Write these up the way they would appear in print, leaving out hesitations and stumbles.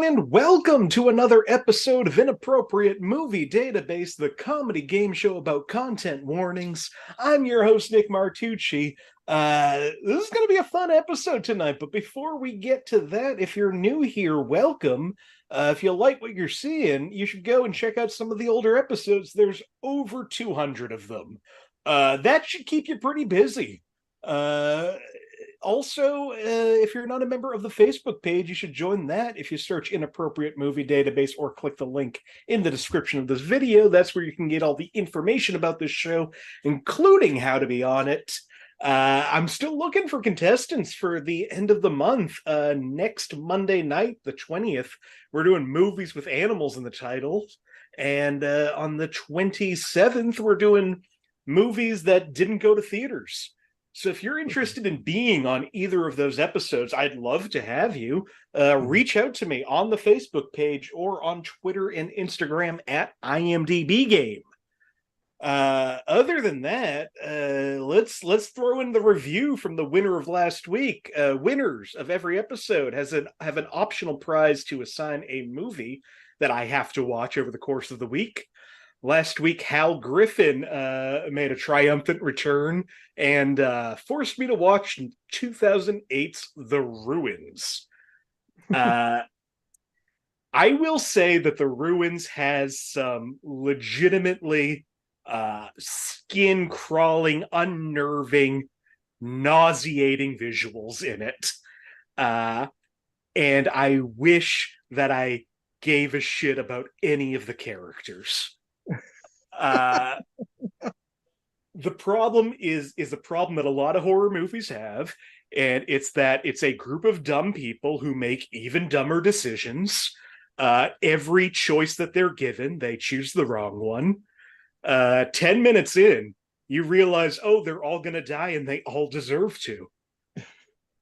And welcome to another episode of Inappropriate Movie Database, the comedy game show about content warnings. I'm your host, Nick Martucci. This is going to be a fun episode tonight, but before we get to that, if you're new here, welcome. If you like what you're seeing, you should go and check out some of the older episodes. There's over 200 of them. That should keep you pretty busy. Also, if you're not a member of the Facebook page, you should join that if you search Inappropriate Movie Database or click the link in the description of this video. That's where you can get all the information about this show, including how to be on it. I'm still looking for contestants for the end of the month. Next Monday night, the 20th, we're doing movies with animals in the title. And on the 27th, we're doing movies that didn't go to theaters. So if you're interested in being on either of those episodes, I'd love to have you. Reach out to me on the Facebook page or on Twitter and Instagram at IMDb Game. Other than that, let's throw in the review from the winner of last week. Winners of every episode have an optional prize to assign a movie that I have to watch over the course of the week. Last week, Hal Griffin made a triumphant return and forced me to watch 2008's The Ruins. I will say that The Ruins has some legitimately skin-crawling, unnerving, nauseating visuals in it. And I wish that I gave a shit about any of the characters. The problem is the problem that a lot of horror movies have, and it's that it's a group of dumb people who make even dumber decisions. Every choice that they're given, they choose the wrong one. 10 minutes in, you realize, oh, they're all gonna die and they all deserve to.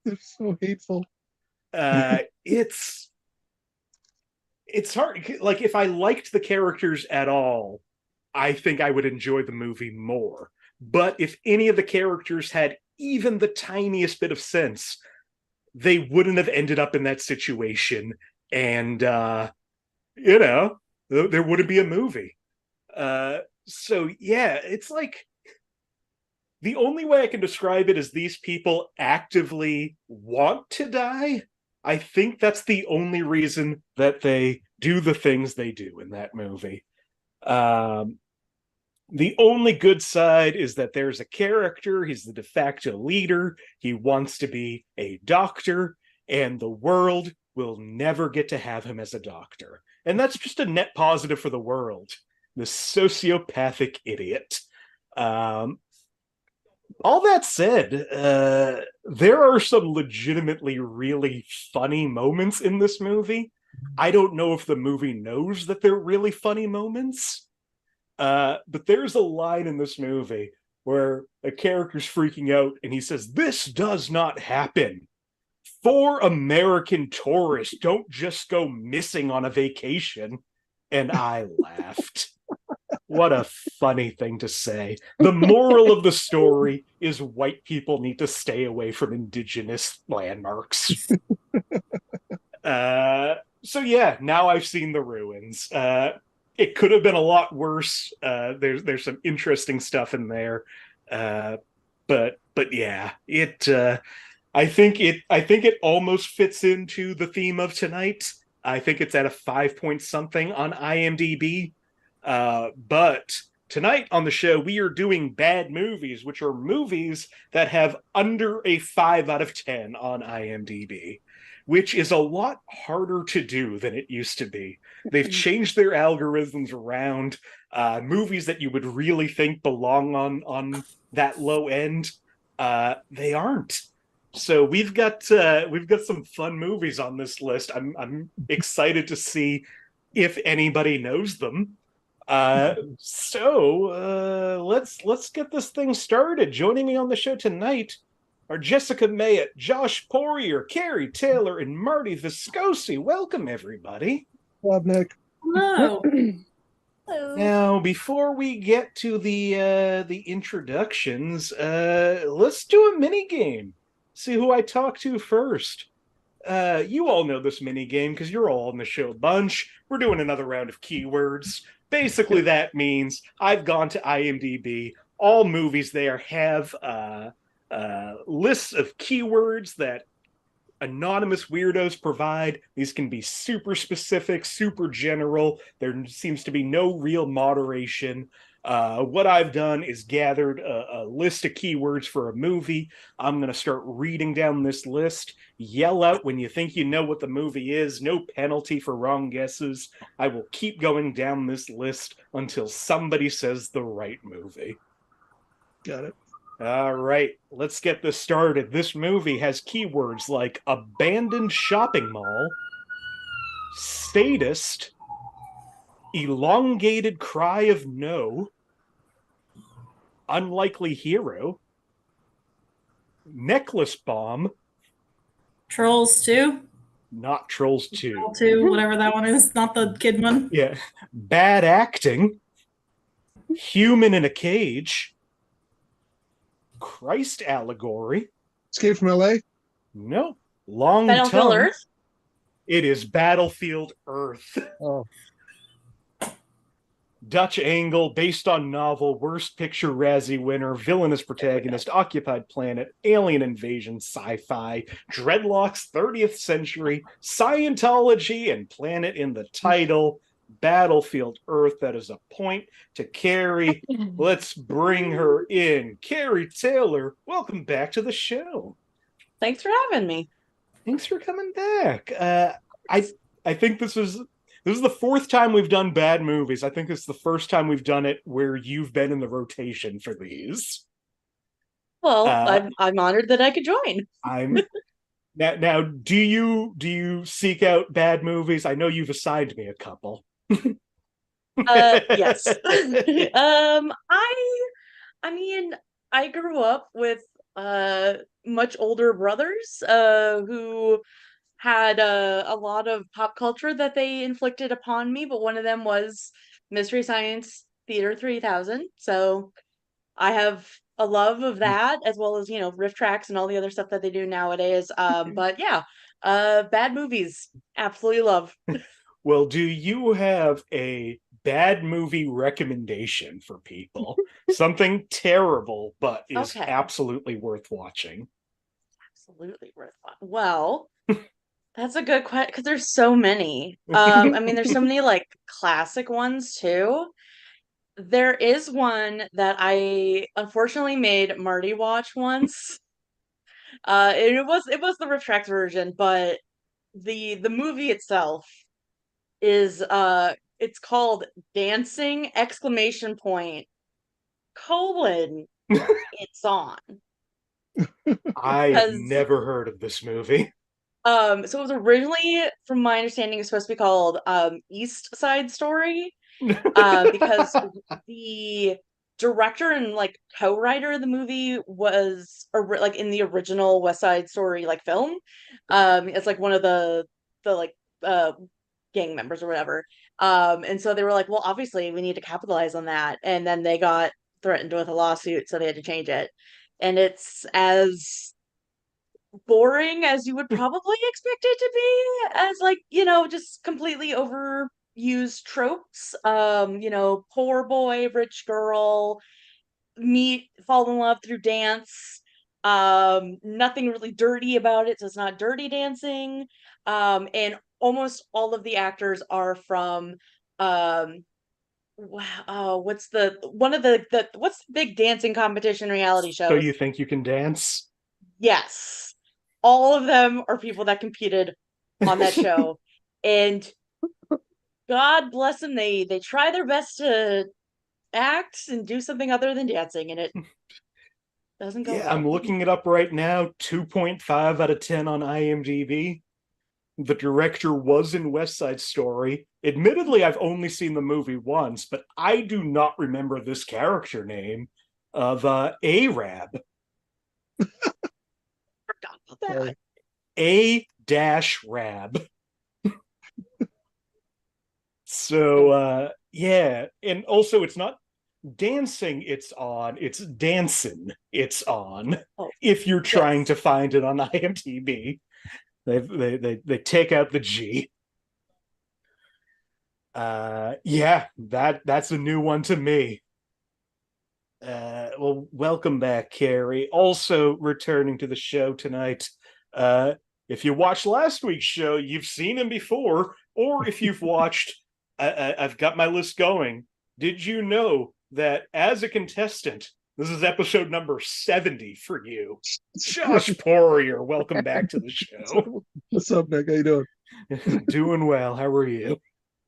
They're so hateful. It's hard. Like, if I liked the characters at all, I think I would enjoy the movie more. But if any of the characters had even the tiniest bit of sense, they wouldn't have ended up in that situation. And, there wouldn't be a movie. So, yeah, it's like, the only way I can describe it is these people actively want to die. I think that's the only reason that they do the things they do in that movie. The only good side is that there's a character, he's the de facto leader, he wants to be a doctor, and the world will never get to have him as a doctor. And that's just a net positive for the world. This sociopathic idiot. All that said, there are some legitimately really funny moments in this movie. I don't know if the movie knows that they're really funny moments. But there's a line in this movie where a character's freaking out and he says, "This does not happen. 4 American tourists don't just go missing on a vacation." And I laughed. What a funny thing to say. The moral of the story is white people need to stay away from indigenous landmarks. So yeah, now I've seen The Ruins. It could have been a lot worse. There's some interesting stuff in there, but yeah, I think it almost fits into the theme of tonight. I think it's at a 5 point something on IMDb. But tonight on the show, we are doing bad movies, which are movies that have under a 5 out of 10 on IMDb, which is a lot harder to do than it used to be. They've changed their algorithms around. Movies that you would really think belong on that low end, they aren't. So we've got some fun movies on this list. I'm excited to see if anybody knows them. So let's get this thing started. Joining me on the show tonight are Jessica Mayotte, Josh Poirier, Kari Taylor, and Marty Viscosi. Welcome, everybody. Love, Nick. Hello. Now, before we get to the introductions, let's do a mini game. See who I talk to first. You all know this mini game because you're all on the show a bunch. We're doing another round of keywords. Basically, Yep. that means I've gone to IMDb. All movies there have lists of keywords that anonymous weirdos provide. These can be super specific, super general. There seems to be no real moderation. What I've done is gathered a list of keywords for a movie. I'm going to start reading down this list. Yell out when you think you know what the movie is. No penalty for wrong guesses. I will keep going down this list until somebody says the right movie. Got it. All right, let's get this started. This movie has keywords like abandoned shopping mall, sadist, elongated cry of no, unlikely hero, necklace bomb, Trolls 2? not Trolls 2. Troll 2, whatever that one is. Not the kid one. Yeah, bad acting, human in a cage, Christ allegory. Escape from LA. No, long Battlefield tongue. Earth? It is Battlefield Earth. Oh, Dutch angle, based on novel, worst picture Razzie winner, villainous protagonist, occupied planet, alien invasion, sci-fi, dreadlocks, 30th century, Scientology, and planet in the title. Battlefield Earth. That is a point to Kari. Let's bring her in. Kari Taylor, welcome back to the show. Thanks for having me. Thanks for coming back. I think this is the fourth time we've done bad movies. I think it's the first time we've done it where you've been in the rotation for these. Well, I'm honored that I could join. I'm now. Do you seek out bad movies? I know you've assigned me a couple. Yes. I mean, I grew up with much older brothers who had a lot of pop culture that they inflicted upon me, but one of them was Mystery Science Theater 3000. So I have a love of that, as well as, riff tracks and all the other stuff that they do nowadays. But yeah, bad movies, absolutely love. Well, do you have a bad movie recommendation for people? Something terrible, but is Okay. absolutely worth watching. Absolutely worth it. Well, that's a good question because there's so many. I mean, there's so many like classic ones too. There is one that I unfortunately made Marty watch once. And it was the riff tracks version, but the movie itself is it's called Dancing exclamation point colon it's on. I've 'Cause never heard of this movie. so it was originally, from my understanding, it was supposed to be called East Side Story. Because the director and like co-writer of the movie was like in the original West Side Story like film. It's like one of the like gang members or whatever. And so they were like, well, obviously we need to capitalize on that. And then they got threatened with a lawsuit, so they had to change it. And it's as boring as you would probably expect it to be, as like, just completely overused tropes. Poor boy, rich girl, fall in love through dance. Nothing really dirty about it, so it's not dirty dancing. And almost all of the actors are from what's the big dancing competition reality shows? So you think you can dance? Yes. All of them are people that competed on that show. And God bless them, they try their best to act and do something other than dancing, and it doesn't go Yeah, well. I'm looking it up right now. 2.5 out of 10 on IMDb. The director was in West Side Story. Admittedly, I've only seen the movie once, but I do not remember this character name of Arab. Forgot about that. A-Rab. So, yeah. And also, it's not dancing it's on, it's dancing it's on, Oh, if you're trying yes. to find it on IMDb. They take out the G. Yeah, that's a new one to me. Well, welcome back, Kari. Also returning to the show tonight. If you watched last week's show, you've seen him before, or if you've watched, I've got my list going. Did you know that as a contestant, this is episode number 70 for you, Josh Poirier? Welcome back to the show. What's up, Nick? How you doing? Doing well. How are you?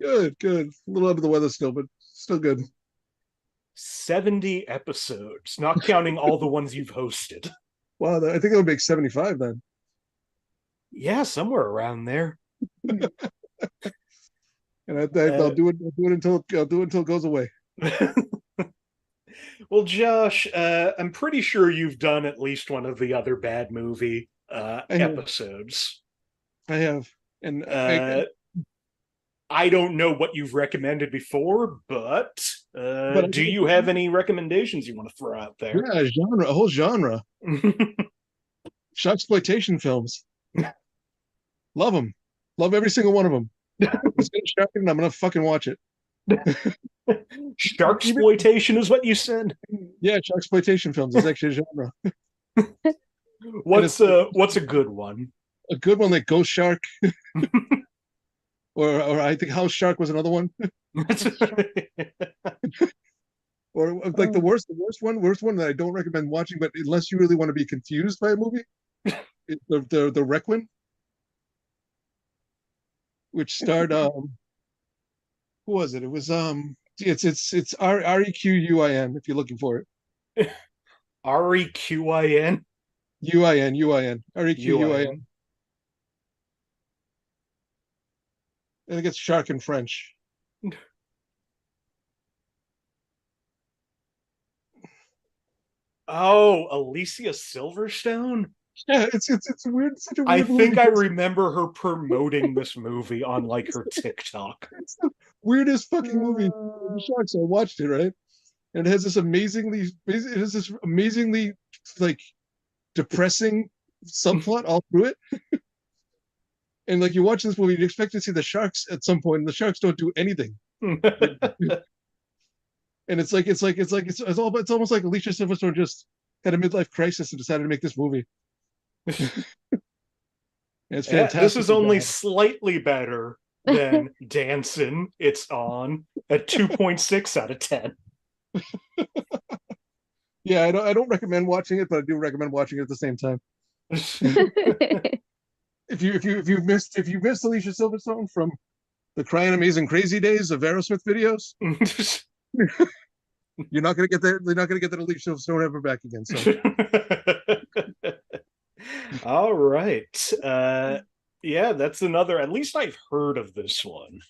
Good, good. A little under the weather still, but still good. 70 episodes, not counting all the ones you've hosted. Wow, I think that would make 75 then. Yeah, somewhere around there. And I'll do it. I'll do it until it goes away. Well, Josh, I'm pretty sure you've done at least one of the other bad movie episodes. I have, and I don't know what you've recommended before, but do you have any recommendations you want to throw out there? Yeah, a whole genre. Sharksploitation films. Love them. Love every single one of them. It's gonna shark it, and I'm gonna fucking watch it. Sharksploitation is what you said? Yeah, sharksploitation films is actually a genre. What's a good one? A good one like Ghost Shark. Or I think House Shark was another one. Or like the worst one that I don't recommend watching, but unless you really want to be confused by a movie, the Requiem, which starred who was it? It was it's Requin if you're looking for it. Requin? Uin Requin. I think it's shark in French. Oh, Alicia Silverstone? Yeah, it's weird. Such a weird I think movie. I remember her promoting this movie on like her TikTok. It's the weirdest fucking movie. The sharks. I watched it, right? And it has this amazingly like depressing subplot all through it. And like you watch this movie, you expect to see the sharks at some point, and the sharks don't do anything. And it's almost like Alicia Silverstone just had a midlife crisis and decided to make this movie. And it's fantastic. This is only slightly better than Dancing. It's on at 2.6 out of 10. Yeah, I don't recommend watching it, but I do recommend watching it at the same time. If you missed Alicia Silverstone from the Crying Amazing Crazy days of Aerosmith videos, you're not gonna get that. They're not gonna get that Alicia Silverstone ever back again. So, all right, yeah, that's another. At least I've heard of this one.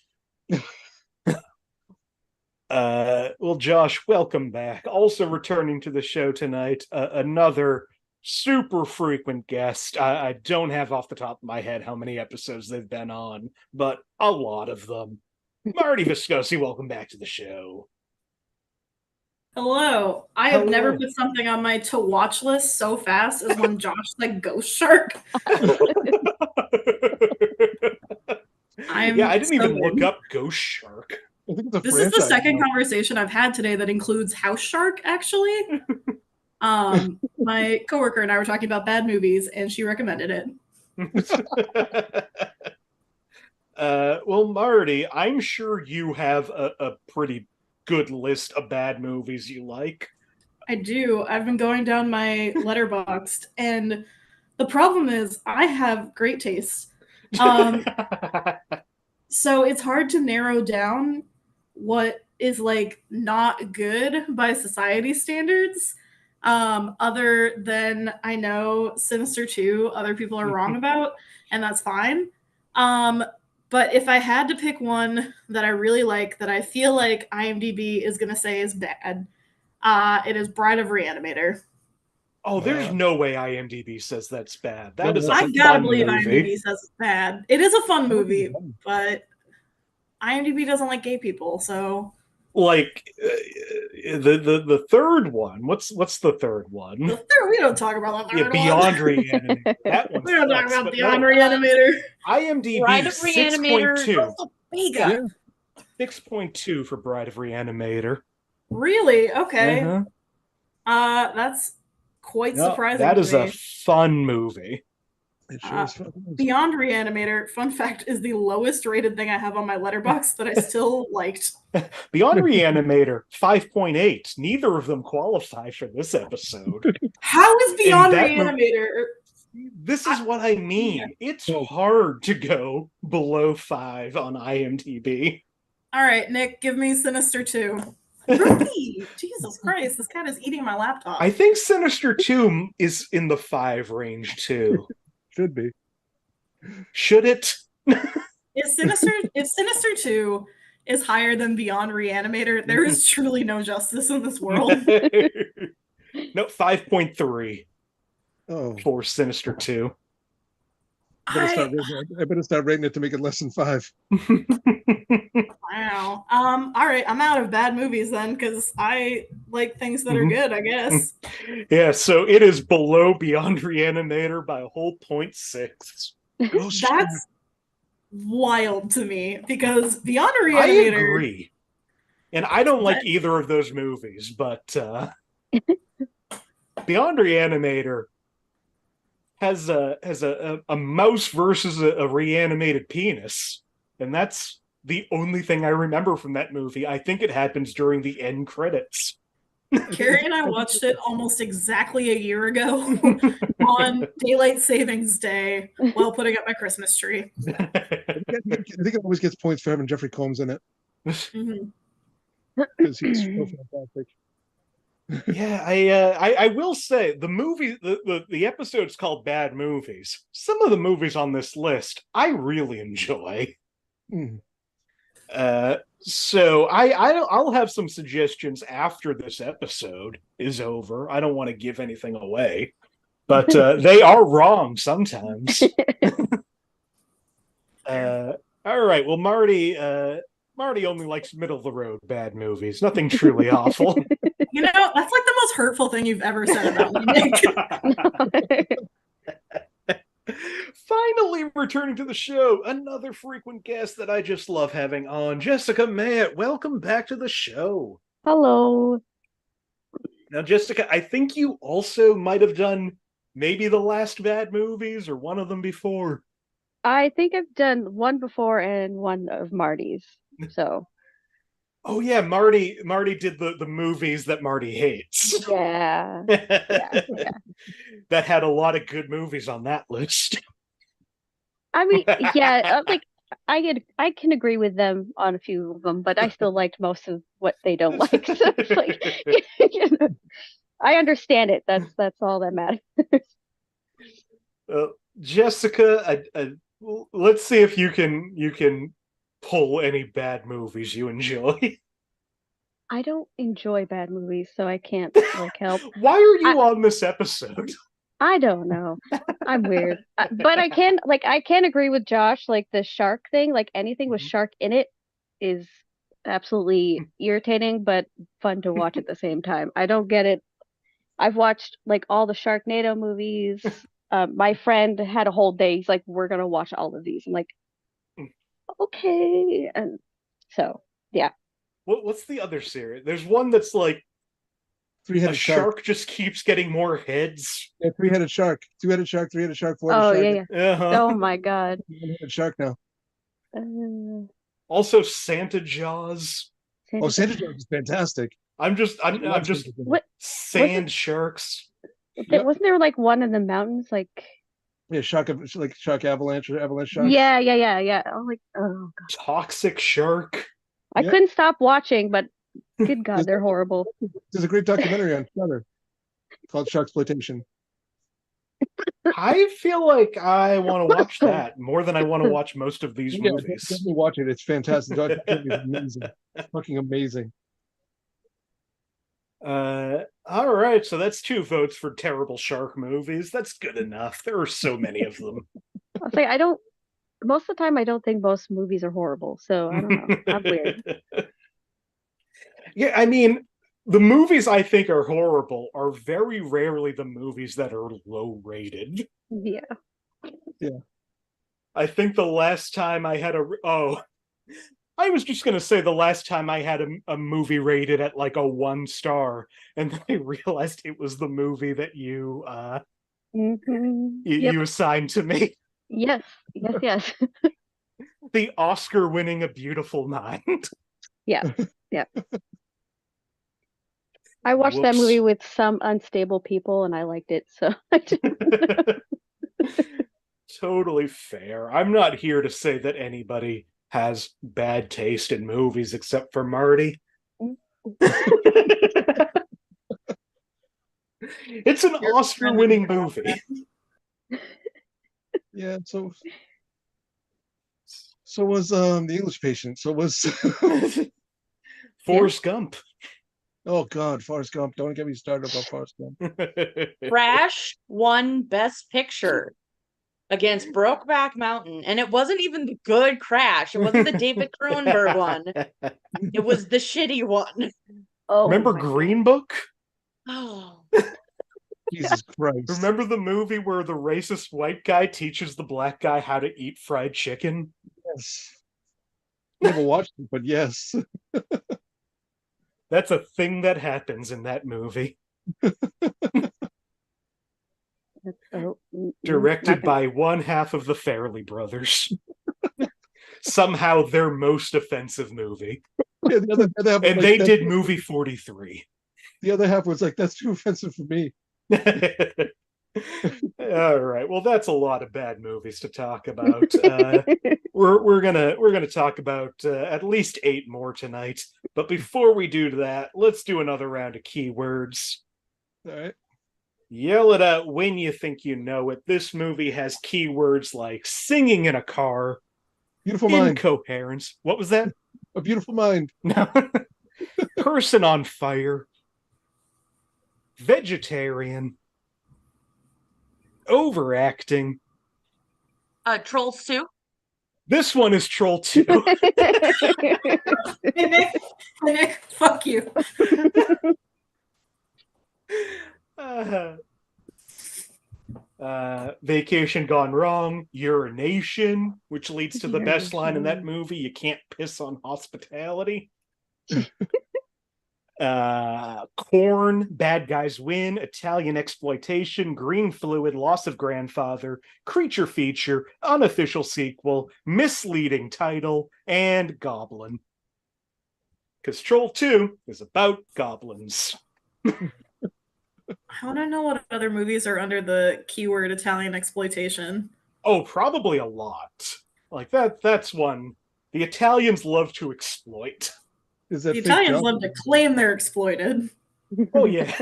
Well, Josh, welcome back. Also returning to the show tonight, another super frequent guest. I don't have off the top of my head how many episodes they've been on, but a lot of them. Marty Viscosi, welcome back to the show. Hello. I have never put something on my to watch list so fast as when Josh said Ghost Shark. I didn't even look up Ghost Shark. This is the second conversation I've had today that includes House Shark, actually. My coworker and I were talking about bad movies, and she recommended it. Well, Marty, I'm sure you have a pretty good list of bad movies you like. I do. I've been going down my Letterboxd, and the problem is I have great taste. So it's hard to narrow down what is like not good by society standards. Other than I know Sinister 2, other people are wrong about, and that's fine. But if I had to pick one that I really like, that I feel like IMDb is going to say is bad, it is Bride of Reanimator. Oh, there's no way IMDb says that's bad. That is I gotta believe IMDb says it's bad. It is a fun movie, but IMDb doesn't like gay people, so like the third one. What's the third one? The third, we don't talk about the Yeah, third Beyond one. Reanimator. That one's We don't talk nuts, about but Beyond no. Reanimator. IMDb Bride of Reanimator. 6.2. Vega. Yeah. 6.2 for Bride of Reanimator. Really? Okay. Uh-huh. That's quite No, surprising. that to is me. a fun movie. It sure is fun. Beyond Reanimator, fun fact, is the lowest rated thing I have on my letterbox that I still liked. Beyond Reanimator 5.8. Neither of them qualify for this episode. How is Beyond that Reanimator? This is what I mean. It's hard to go below 5 on IMDb. All right, Nick, give me Sinister 2. Rookie! Jesus Christ, this cat is eating my laptop. I think Sinister 2 is in the 5 range too. Should be. Should it? If Sinister 2 is higher than Beyond Reanimator, there is truly no justice in this world. No, 5.3 for Sinister 2. I better start rating it to make it less than 5. Wow. All right, I'm out of bad movies then, because I like things that are good, I guess. Yeah, so it is below Beyond Reanimator by a whole 0.6. That's wild to me, because Beyond Reanimator... I agree. And I don't like either of those movies, but Beyond Reanimator has a mouse versus a reanimated penis, and that's the only thing I remember from that movie. I think it happens during the end credits. Carrie and I watched it almost exactly a year ago on Daylight Savings Day while putting up my Christmas tree. I think it always gets points for having Jeffrey Combs in it. Because he's so fantastic. Yeah, I will say the movie, the episode's called Bad Movies. Some of the movies on this list I really enjoy. So I'll have some suggestions after this episode is over. I don't want to give anything away, but they are wrong sometimes. All right, well, Marty only likes middle of the road bad movies. Nothing truly awful. You know, that's like the most hurtful thing you've ever said about me, Nick. Finally returning to the show, another frequent guest that I just love having on, Jessica Mayotte. Welcome back to the show. Hello. Now, Jessica, I think you also might have done maybe the last Bad Movies or one of them before. I think I've done one before and one of Marty's. So. Oh yeah, Marty did the movies that Marty hates. Yeah. Yeah. That had a lot of good movies on that list. I mean, yeah, like I can agree with them on a few of them, but I still liked most of what they don't like. So it's like, you know, I understand it. That's all that matters. Jessica, let's see if you can pull any bad movies you enjoy. I don't enjoy bad movies, so I can't like help. Why are you on this episode? I don't know. I'm weird. But I can agree with Josh, like the shark thing, like anything with shark in it is absolutely irritating, but fun to watch at the same time. I don't get it. I've watched like all the Sharknado movies. My friend had a whole day. He's like, we're going to watch all of these. I'm like, okay. And so, yeah. What's the other series? There's one that's like Three-headed shark just keeps getting more heads. Yeah, three-headed shark. Two-headed shark, three-headed shark, four-headed shark. Yeah. Oh my god. One-headed shark now. Also Santa Jaws. Santa Jaws is fantastic. I'm just what sand sharks. Wasn't there like one in the mountains, like shark avalanche or avalanche shark? Yeah. I'm like, oh god. Toxic shark. I couldn't stop watching, but good god, they're horrible. There's a great documentary on Shudder called Sharksploitation. I feel like I want to watch that more than I want to watch most of these movies. Definitely watch it. It's fantastic. It's amazing. Fucking amazing. All right, so that's 2 votes for terrible shark movies. That's good enough. There are so many of them. I'll say most of the time I don't think most movies are horrible, so I don't know. I'm weird. Yeah, I mean, the movies I think are horrible are very rarely the movies that are low rated. Yeah. I think the last time I had I was just gonna say the last time I had a movie rated at like a 1 star, and then I realized it was the movie that Yep. you assigned to me. Yes. Yes. The Oscar-winning A Beautiful Mind. Yeah. I watched that Whoops. movie with some unstable people and I liked it, so Totally fair. I'm not here to say that anybody has bad taste in movies except for Marty. It's an Oscar-winning movie. Yeah, so was The English Patient. So was Forrest Gump. oh God, Forrest Gump. Don't get me started about Forrest Gump. Crash won Best Picture against Brokeback Mountain, and it wasn't even the good Crash. It wasn't the David Cronenberg one. It was the shitty one. Oh, Remember my Green Book? Oh, Jesus Christ. Remember the movie where the racist white guy teaches the black guy how to eat fried chicken? Yes. Never watched it, but yes. That's a thing that happens in that movie. Directed by one half of the Farrelly brothers. Somehow their most offensive movie. Yeah, the other half was And like, they did movie 43. The other half was like, that's too offensive for me. All right. Well, that's a lot of bad movies to talk about. We're gonna talk about at least 8 more tonight. But before we do that, let's do another round of keywords. All right. Yell it out when you think you know it. This movie has keywords like singing in a car, Beautiful Mind. incoherence. What was that? A Beautiful Mind. No. Person on fire. Vegetarian. Overacting. Trolls 2. This one is Troll 2. Nick, fuck you. Vacation Gone Wrong, Urination, which leads to the best line in that movie: you can't piss on hospitality. Corn, Bad Guys Win, Italian Exploitation, Green Fluid, Loss of Grandfather, Creature Feature, Unofficial Sequel, Misleading Title, and Goblin. Because Troll 2 is about goblins. I want to know what other movies are under the keyword Italian exploitation. Oh, probably a lot. Like that's one. The Italians love to exploit. Is that The Italians love to claim they're exploited. Oh yeah.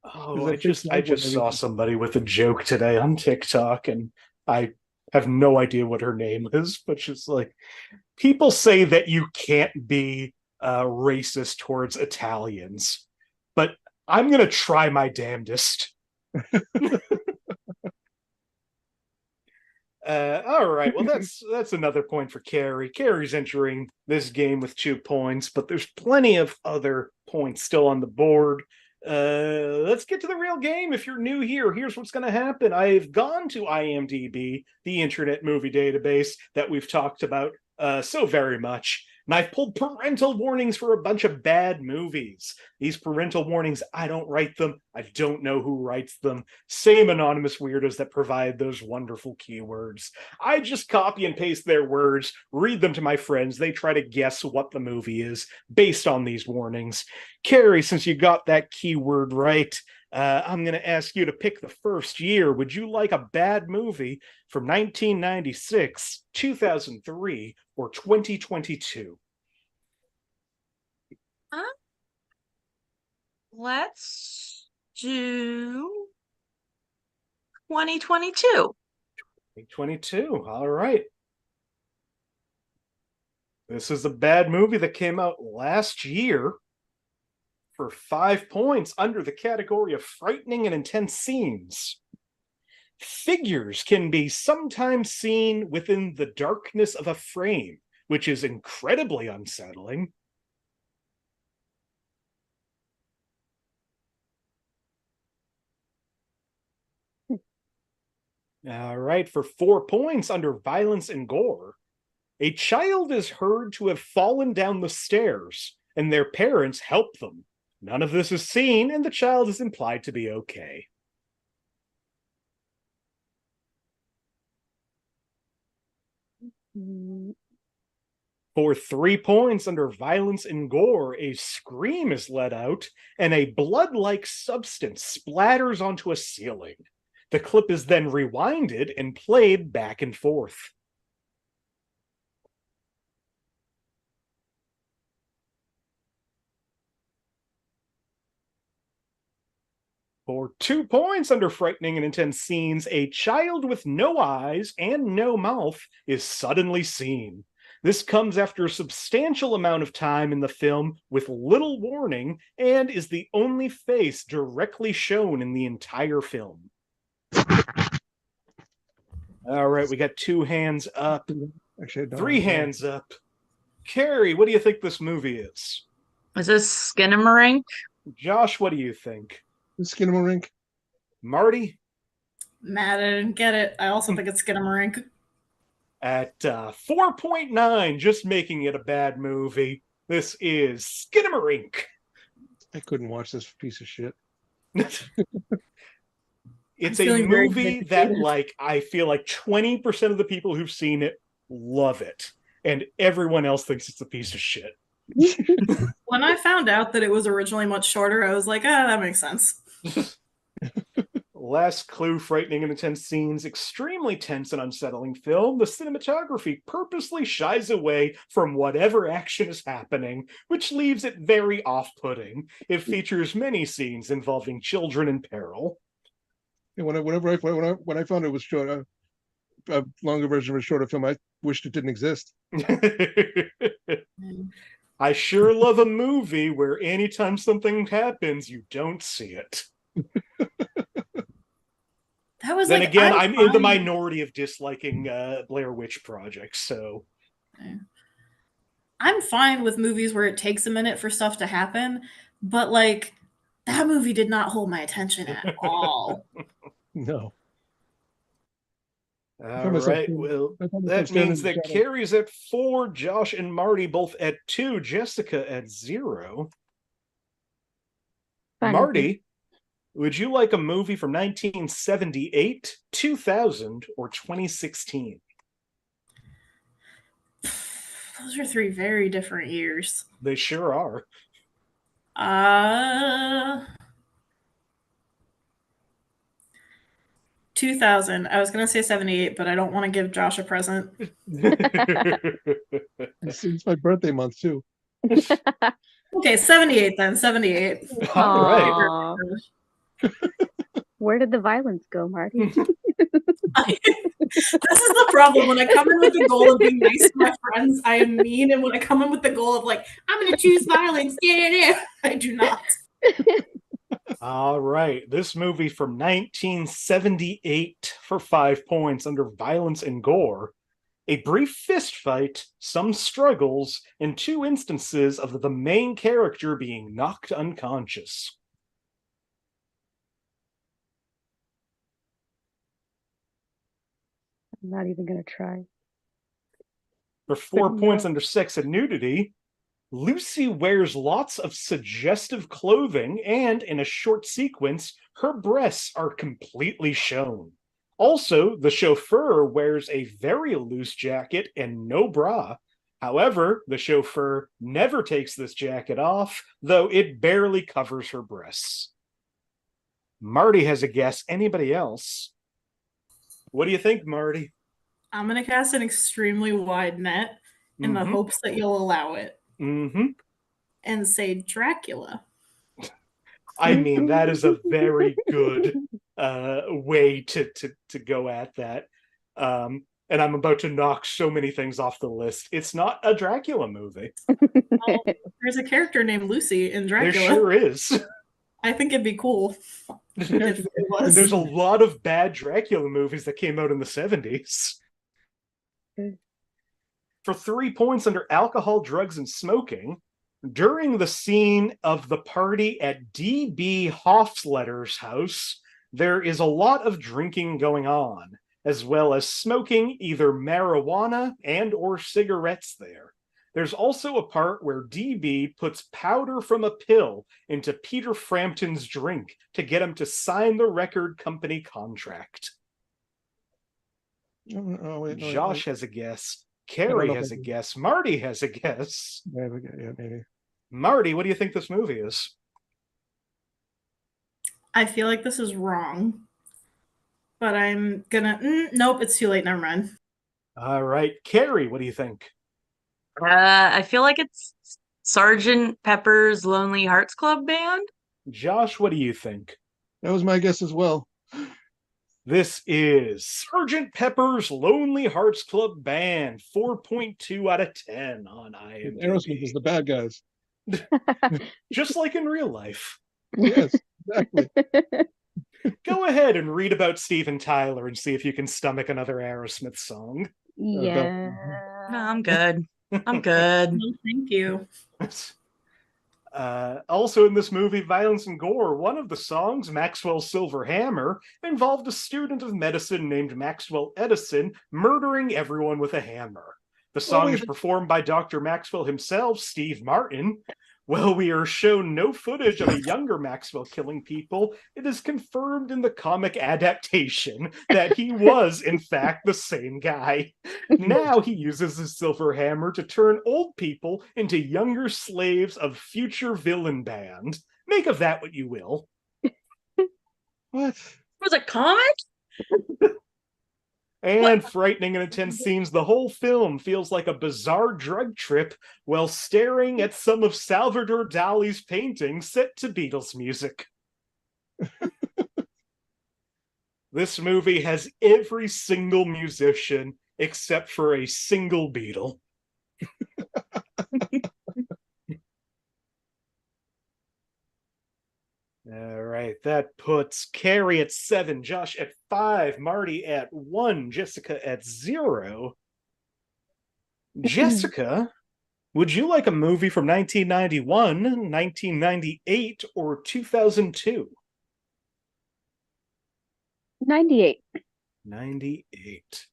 Oh, I just saw somebody with a joke today on TikTok, and I have no idea what her name is, but she's like, people say that you can't be racist towards Italians, but I'm gonna try my damnedest. All right, well that's another point for Kari. Kari's entering this game with 2 points, but there's plenty of other points still on the board. Let's get to the real game. If you're new here, here's what's going to happen. I've gone to IMDb, the Internet Movie Database that we've talked about so very much, and I've pulled parental warnings for a bunch of bad movies. These parental warnings, I don't write them. I don't know who writes them. Same anonymous weirdos that provide those wonderful keywords. I just copy and paste their words, read them to my friends. They try to guess what the movie is based on these warnings. Kari, since you got that keyword right, I'm going to ask you to pick the first year. Would you like a bad movie from 1996, 2003, or 2022? Let's do 2022. 2022. All right. This is a bad movie that came out last year for 5 points under the category of frightening and intense scenes. Figures can be sometimes seen within the darkness of a frame, which is incredibly unsettling. All right, for 4 points under violence and gore. A child is heard to have fallen down the stairs, and their parents help them. None of this is seen, and the child is implied to be okay. For 3 points under violence and gore, a scream is let out, and a blood-like substance splatters onto a ceiling. The clip is then rewinded and played back and forth. For 2 points under frightening and intense scenes, a child with no eyes and no mouth is suddenly seen. This comes after a substantial amount of time in the film with little warning and is the only face directly shown in the entire film. All right, we got 2 hands up. Actually, 3 hands up. Kari, what do you think this movie is? Is this Skinamarink? Josh, what do you think? Skinamarink. Marty? Matt, I didn't get it. I also think it's Skinamarink. At 4.9, just making it a bad movie. This is Skinamarink. I couldn't watch this piece of shit. It's a movie that, like, I feel like 20% of the people who've seen it love it, and everyone else thinks it's a piece of shit. When I found out that it was originally much shorter, I was like, that makes sense. Last clue, frightening and intense scenes, extremely tense and unsettling film. The cinematography purposely shies away from whatever action is happening, which leaves it very off-putting. It features many scenes involving children in peril. And when I found it was short, a longer version of a shorter film, I wished it didn't exist. I sure love a movie where anytime something happens, you don't see it. That was then like, again, I'm in the minority of disliking Blair Witch Project, so. I'm fine with movies where it takes a minute for stuff to happen, but like, that movie did not hold my attention at all. No. All right, well, that means that Kari's at 4, Josh and Marty both at 2, Jessica at 0. Marty, would you like a movie from 1978, 2000, or 2016? Those are 3 very different years. They sure are. 2000. I was going to say 78, but I don't want to give Josh a present. It's my birthday month, too. Okay, 78 then. 78. All right. Where did the violence go, Marty? This is the problem. When I come in with the goal of being nice to my friends, I am mean. And when I come in with the goal of like, I'm going to choose violence, I do not. All right. This movie from 1978 for 5 points under violence and gore. A brief fist fight, some struggles, and 2 instances of the main character being knocked unconscious. I'm not even going to try. For 4 points under sex and nudity, Lucy wears lots of suggestive clothing, and in a short sequence, her breasts are completely shown. Also, the chauffeur wears a very loose jacket and no bra. However, the chauffeur never takes this jacket off, though it barely covers her breasts. Marty has a guess. Anybody else? What do you think, Marty? I'm going to cast an extremely wide net in the hopes that you'll allow it. And say Dracula. I mean, that is a very good way to go at that. And I'm about to knock so many things off the list. It's not a Dracula movie. There's a character named Lucy in Dracula. There sure is. I think it'd be cool if it was. There's a lot of bad Dracula movies that came out in the 70s. For 3 points under alcohol, drugs, and smoking, during the scene of the party at D.B. Hofsletter's house, there is a lot of drinking going on. as well as smoking either marijuana and or cigarettes there. There's also a part where DB puts powder from a pill into Peter Frampton's drink to get him to sign the record company contract. Josh has a guess. Kari has a guess. Marty has a guess. Yeah, maybe. Marty, what do you think this movie is? I feel like this is wrong, but I'm gonna. Nope, it's too late. Never mind. All right, Kari, what do you think? I feel like it's Sergeant Pepper's Lonely Hearts Club Band. Josh, what do you think? That was my guess as well. This is Sergeant Pepper's Lonely Hearts Club Band, 4.2 out of 10 on IMDb. Aerosmith is the bad guys. Just like in real life. Yes, exactly. Go ahead and read about Steven Tyler and see if you can stomach another Aerosmith song. Yeah. No, I'm good. I'm good. No, thank you. Also in this movie, Violence and Gore, one of the songs, Maxwell's Silver Hammer, involved a student of medicine named Maxwell Edison murdering everyone with a hammer. The song is performed by Dr. Maxwell himself, Steve Martin. While we are shown no footage of a younger Maxwell killing people, it is confirmed in the comic adaptation that he was, in fact, the same guy. Now he uses his silver hammer to turn old people into younger slaves of future villain band. Make of that what you will. What? It was a comic? And frightening and intense scenes, the whole film feels like a bizarre drug trip while staring at some of Salvador Dali's paintings set to Beatles music. This movie has every single musician except for a single Beatle. All right, that puts Kari at 7, Josh at 5, Marty at 1, Jessica at 0. Jessica, would you like a movie from 1991, 1998, or 2002? 98. 98.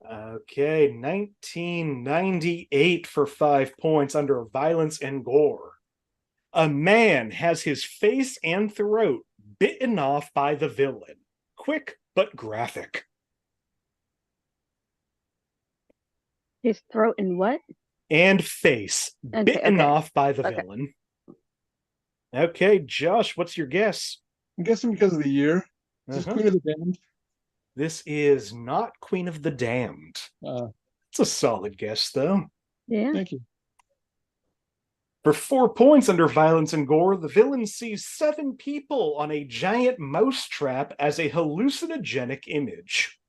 Okay, 1998 for 5 points under Violence and Gore. A man has his face and throat bitten off by the villain. Quick but graphic. His throat and what? And face bitten off by the villain. Okay, Josh, what's your guess? I'm guessing because of the year. This is Queen of the Damned. This is not Queen of the Damned. It's a solid guess, though. Yeah. Thank you. For 4 points under Violence and Gore, the villain sees 7 people on a giant mouse trap as a hallucinogenic image.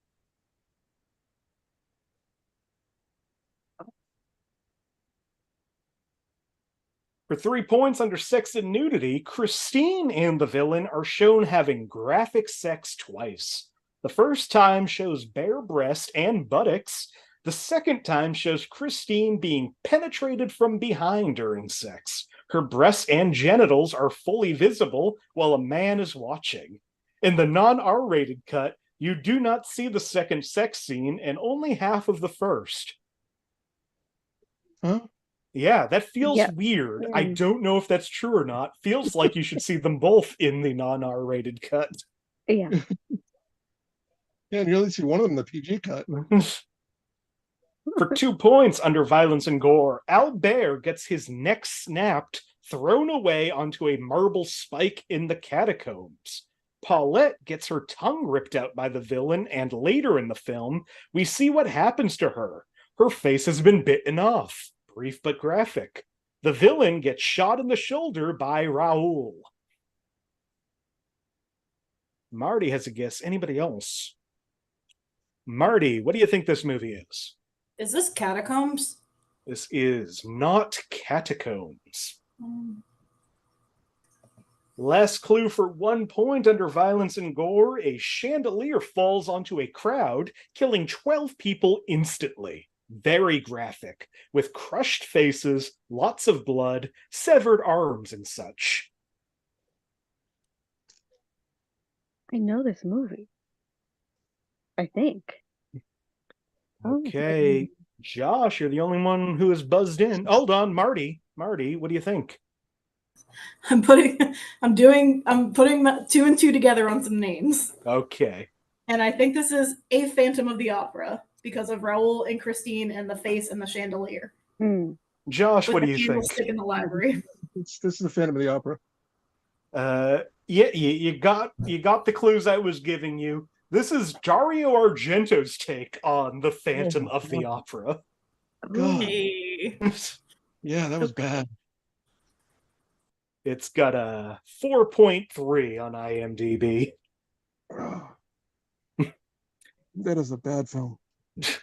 For 3 points under Sex and Nudity, Christine and the villain are shown having graphic sex twice. The first time shows bare breast and buttocks. The second time shows Christine being penetrated from behind during sex. Her breasts and genitals are fully visible while a man is watching. In the non-R-rated cut, you do not see the second sex scene and only half of the first. Huh? Yeah, that feels weird. I don't know if that's true or not. Feels like you should see them both in the non-R-rated cut. Yeah. Yeah, and you only see one of them in the PG cut. For 2 points under Violence and Gore, Albert gets his neck snapped, thrown away onto a marble spike in the catacombs. Paulette gets her tongue ripped out by the villain, and later in the film, we see what happens to her. Her face has been bitten off. Brief but graphic. The villain gets shot in the shoulder by Raoul. Marty has a guess. Anybody else? Marty, what do you think this movie is? Is this Catacombs? This is not Catacombs. Last clue for 1 point under Violence and Gore. A chandelier falls onto a crowd, killing 12 people instantly. Very graphic, with crushed faces, lots of blood, severed arms, and such. I know this movie. I think. Okay, Josh, you're the only one who is buzzed in. Hold on, Marty. Marty, what do you think? I'm putting 2 and 2 together on some names. Okay. And I think this is a Phantom of the Opera because of Raoul and Christine and the face and the chandelier. Josh, what do you think? Candlestick in the library. This is the Phantom of the Opera. Yeah, you got the clues I was giving you. This is Dario Argento's take on the Phantom of the Opera. God. Hey. Yeah, that was bad. It's got a 4.3 on IMDb. That is a bad film. Some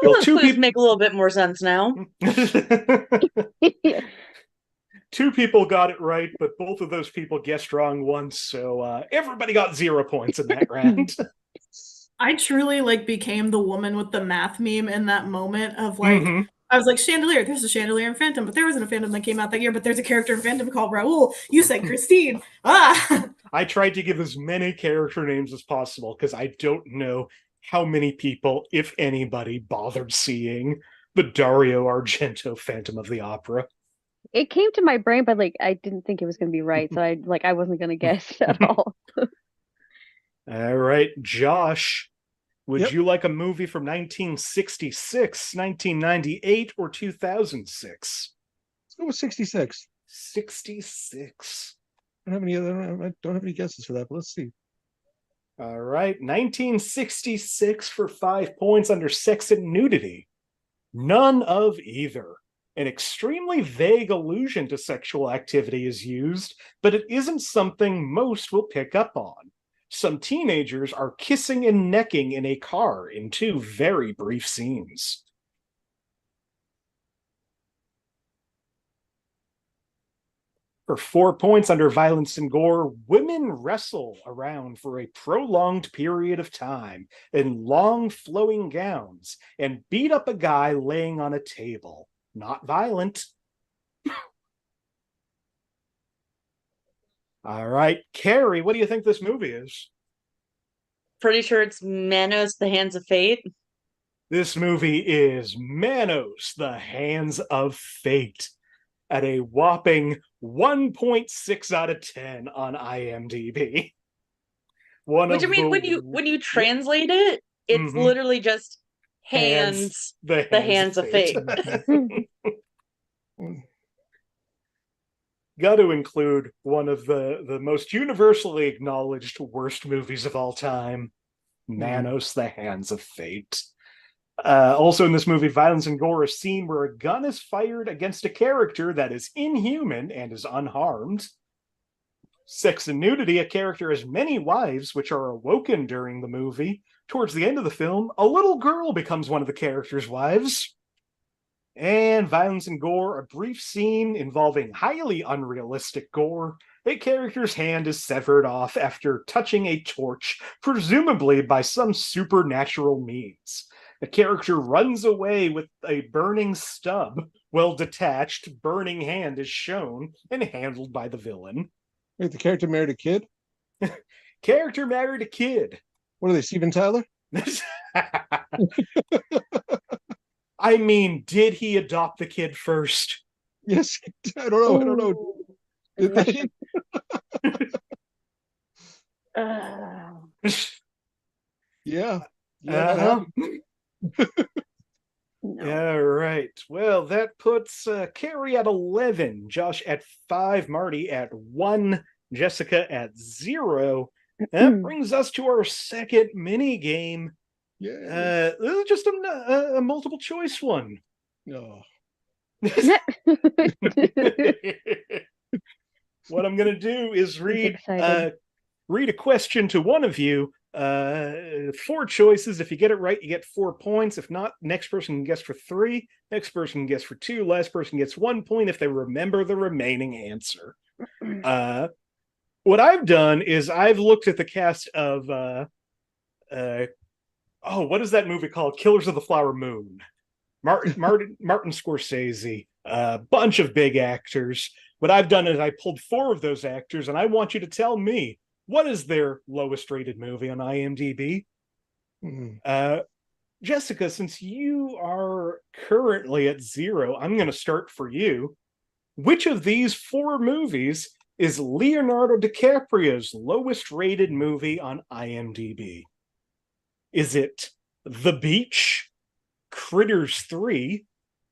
of those clues make a little bit more sense now. Two people got it right, but both of those people guessed wrong once, so everybody got 0 points in that round. I truly became the woman with the math meme in that moment of I was like, chandelier, there's a chandelier in Phantom, but there wasn't a Phantom that came out that year, but there's a character in Phantom called Raoul. You said Christine. I tried to give as many character names as possible because I don't know how many people, if anybody, bothered seeing the Dario Argento Phantom of the Opera. It came to my brain, but I didn't think it was going to be right, so I wasn't going to guess at all. All right, Josh, would Yep. you like a movie from 1966, 1998, or 2006? Let's go with 66. 66. I don't have any guesses for that, but let's see. All right, 1966 for 5 points under Sex and Nudity. None of either. An extremely vague allusion to sexual activity is used, but it isn't something most will pick up on. Some teenagers are kissing and necking in a car in 2 very brief scenes. For 4 points under Violence and Gore, women wrestle around for a prolonged period of time in long flowing gowns and beat up a guy laying on a table. Not violent. All right, Kari, what do you think this movie is? Pretty sure it's Manos, The Hands of Fate. This movie is Manos, The Hands of Fate, at a whopping 1.6 out of 10 on IMDb. When you translate it, it's literally just hands, the hands of fate. Got to include one of the most universally acknowledged worst movies of all time, Manos, The Hands of Fate. Also in this movie, Violence and Gore, a scene where a gun is fired against a character that is inhuman and is unharmed. Sex and Nudity, a character has many wives which are awoken during the movie. Towards the end of the film, a little girl becomes one of the character's wives. And Violence and Gore, a brief scene involving highly unrealistic gore. A character's hand is severed off after touching a torch, presumably by some supernatural means. The character runs away with a burning stub. Well detached, burning hand is shown and handled by the villain. Wait, the character married a kid? Character married a kid. What are they, Steven Tyler? I mean, did he adopt the kid first? Yes, I don't know. Did they? Yeah. No. All right. Well, that puts Kari at 11, Josh at 5, Marty at 1, Jessica at 0. That brings us to our second mini game. Yeah. This is just a multiple choice one. No. What I'm going to do is read a question to one of you. 4 choices. If you get it right, you get 4 points. If not, next person can guess for 3. Next person can guess for 2. Last person gets 1 point if they remember the remaining answer. What I've done is I've looked at the cast of what is that movie called? Killers of the Flower Moon. Martin Scorsese. A bunch of big actors. What I've done is I pulled 4 of those actors, and I want you to tell me, what is their lowest rated movie on IMDb? Jessica, since you are currently at 0, I'm going to start for you. Which of these 4 movies is Leonardo DiCaprio's lowest rated movie on IMDb? Is it The Beach, Critters 3,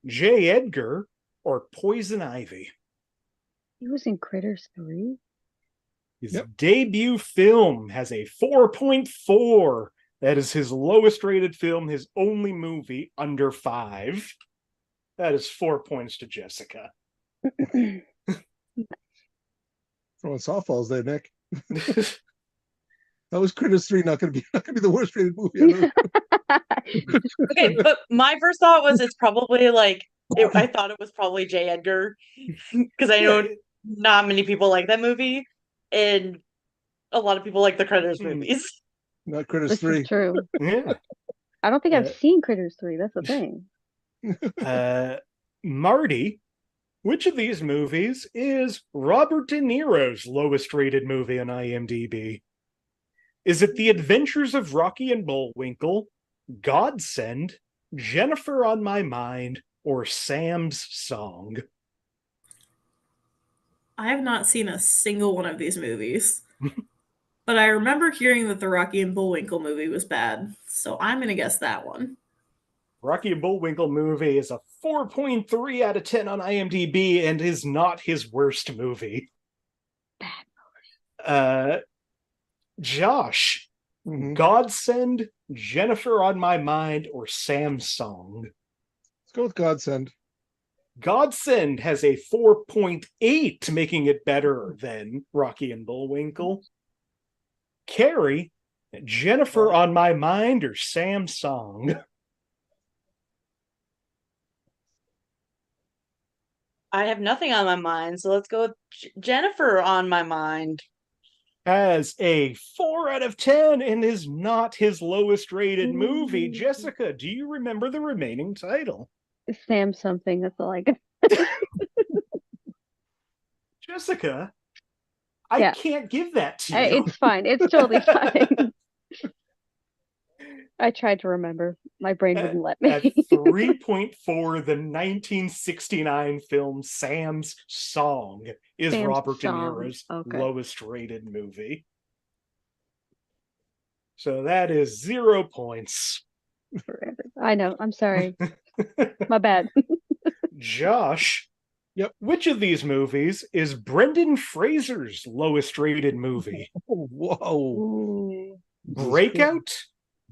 J. Edgar, or Poison Ivy? He was in Critters 3. His debut film has a 4.4. That is his lowest rated film, his only movie under 5. That is 4 points to Jessica. Throwing softballs there, Nick. That was Critters 3 not gonna be the worst rated movie ever. Okay, but my first thought was it's probably like I thought it was probably J. Edgar because I know not many people like that movie, and a lot of people like the Critters movies. Not Critters This 3. is true. Yeah. I don't think I've seen Critters 3. That's the thing. Marty, which of these movies is Robert De Niro's lowest rated movie on IMDb? Is it The Adventures of Rocky and Bullwinkle, Godsend, Jennifer on My Mind, or Sam's Song? I have not seen a single one of these movies. But I remember hearing that the Rocky and Bullwinkle movie was bad. So I'm going to guess that one. Rocky and Bullwinkle movie is a 4.3 out of 10 on IMDb and is not his worst movie. Josh, Godsend, Jennifer on My Mind, or Sam's Song? Let's go with Godsend. Godsend has a 4.8, making it better than Rocky and Bullwinkle. Kari, Jennifer on My Mind, or Sam's Song? I have nothing on my mind, so let's go with Jennifer on My Mind. Has a 4 out of 10 and is not his lowest rated movie. Jessica, do you remember the remaining title? Sam something. That's all I got. Jessica, I can't give that to you. It's fine. It's totally fine. I tried to remember. My brain wouldn't let me. At 3.4, the 1969 film Sam's Song is Robert De Niro's lowest rated movie. So that is 0 points. I know. I'm sorry. My bad. Josh, which of these movies is Brendan Fraser's lowest rated movie? Whoa. Ooh. Breakout,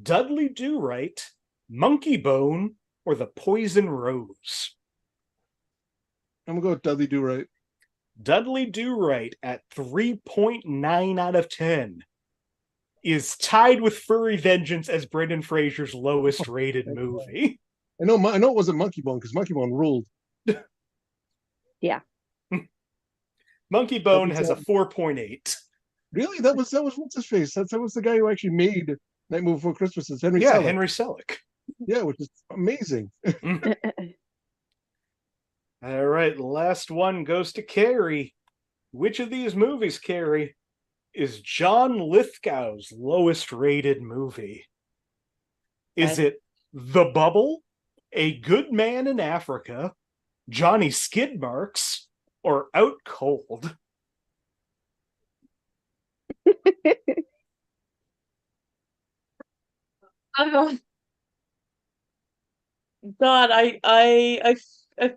Dudley Do-Right, Monkey Bone, or The Poison Rose? I'm gonna go with Dudley Do-Right. Dudley Do-Right at 3.9 out of 10 is tied with Furry Vengeance as Brendan Fraser's lowest rated movie. I know it wasn't Monkey Bone because Monkey Bone ruled. Yeah. Monkey Bone has a 4.8. Really? That was what's his face? That was the guy who actually made Nightmare Before Christmas. It's Henry Selick. Henry Selick. Yeah, which is amazing. All right, last one goes to Kari. Which of these movies, Kari, is John Lithgow's lowest rated movie? Is it The Bubble, A Good Man in Africa, Johnny Skidmarks, or Out Cold? God, I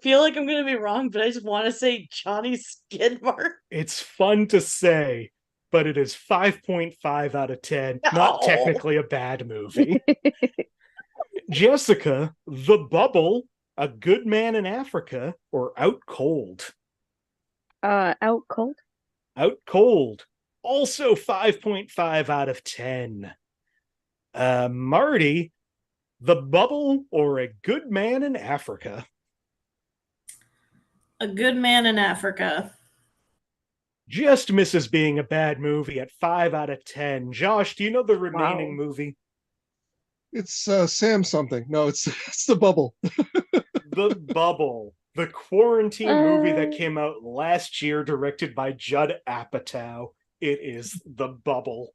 feel like I'm gonna be wrong, but I just want to say Johnny Skidmark. It's fun to say, but it is 5.5 out of 10. Not technically a bad movie. Jessica, The Bubble, A Good Man in Africa, or Out Cold? Out Cold. Out Cold. Also 5.5 out of 10. Marty, The Bubble, or A Good Man in Africa? A Good Man in Africa. Just misses being a bad movie at 5 out of 10. Josh, do you know the remaining movie? It's Sam something. No, it's The Bubble. The Bubble The quarantine movie that came out last year, directed by Judd Apatow. It is The Bubble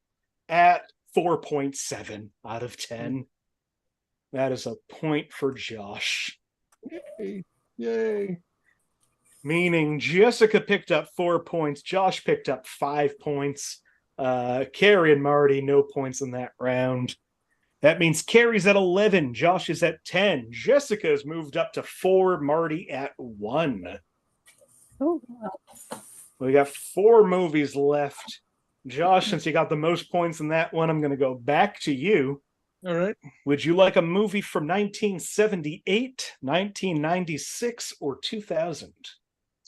at 4.7 out of 10. That is a point for Josh. Yay. Meaning Jessica picked up 4 points, Josh picked up 5 points. Kari and Marty, no points in that round. That means Kari's at 11, Josh is at 10, Jessica has moved up to 4, Marty at 1. Oh. We got 4 movies left. Josh, since you got the most points in that one, I'm going to go back to you. All right. Would you like a movie from 1978, 1996, or 2000? Let's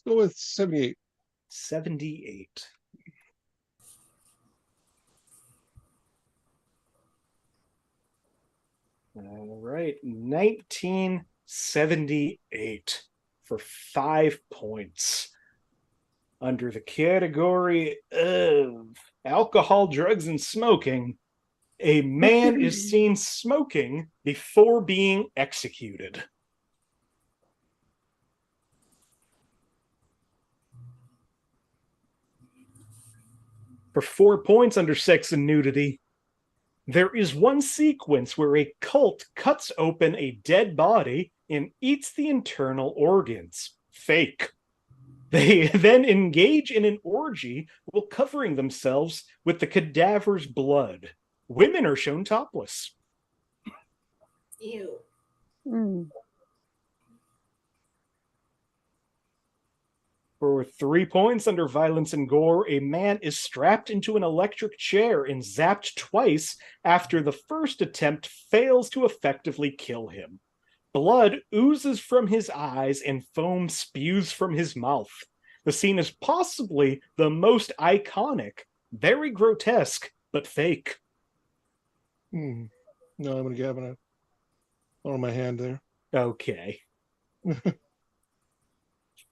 go with 78. 78. All right, 1978 for 5 points. Under the category of alcohol, drugs, and smoking, a man is seen smoking before being executed. For 4 points under sex and nudity, there is one sequence where a cult cuts open a dead body and eats the internal organs. Fake. They then engage in an orgy while covering themselves with the cadaver's blood. Women are shown topless. Ew. For 3 points under violence and gore, a man is strapped into an electric chair and zapped twice after the first attempt fails to effectively kill him. Blood oozes from his eyes and foam spews from his mouth. The scene is possibly the most iconic, very grotesque, but fake. No, I'm going to have it on my hand there. Okay.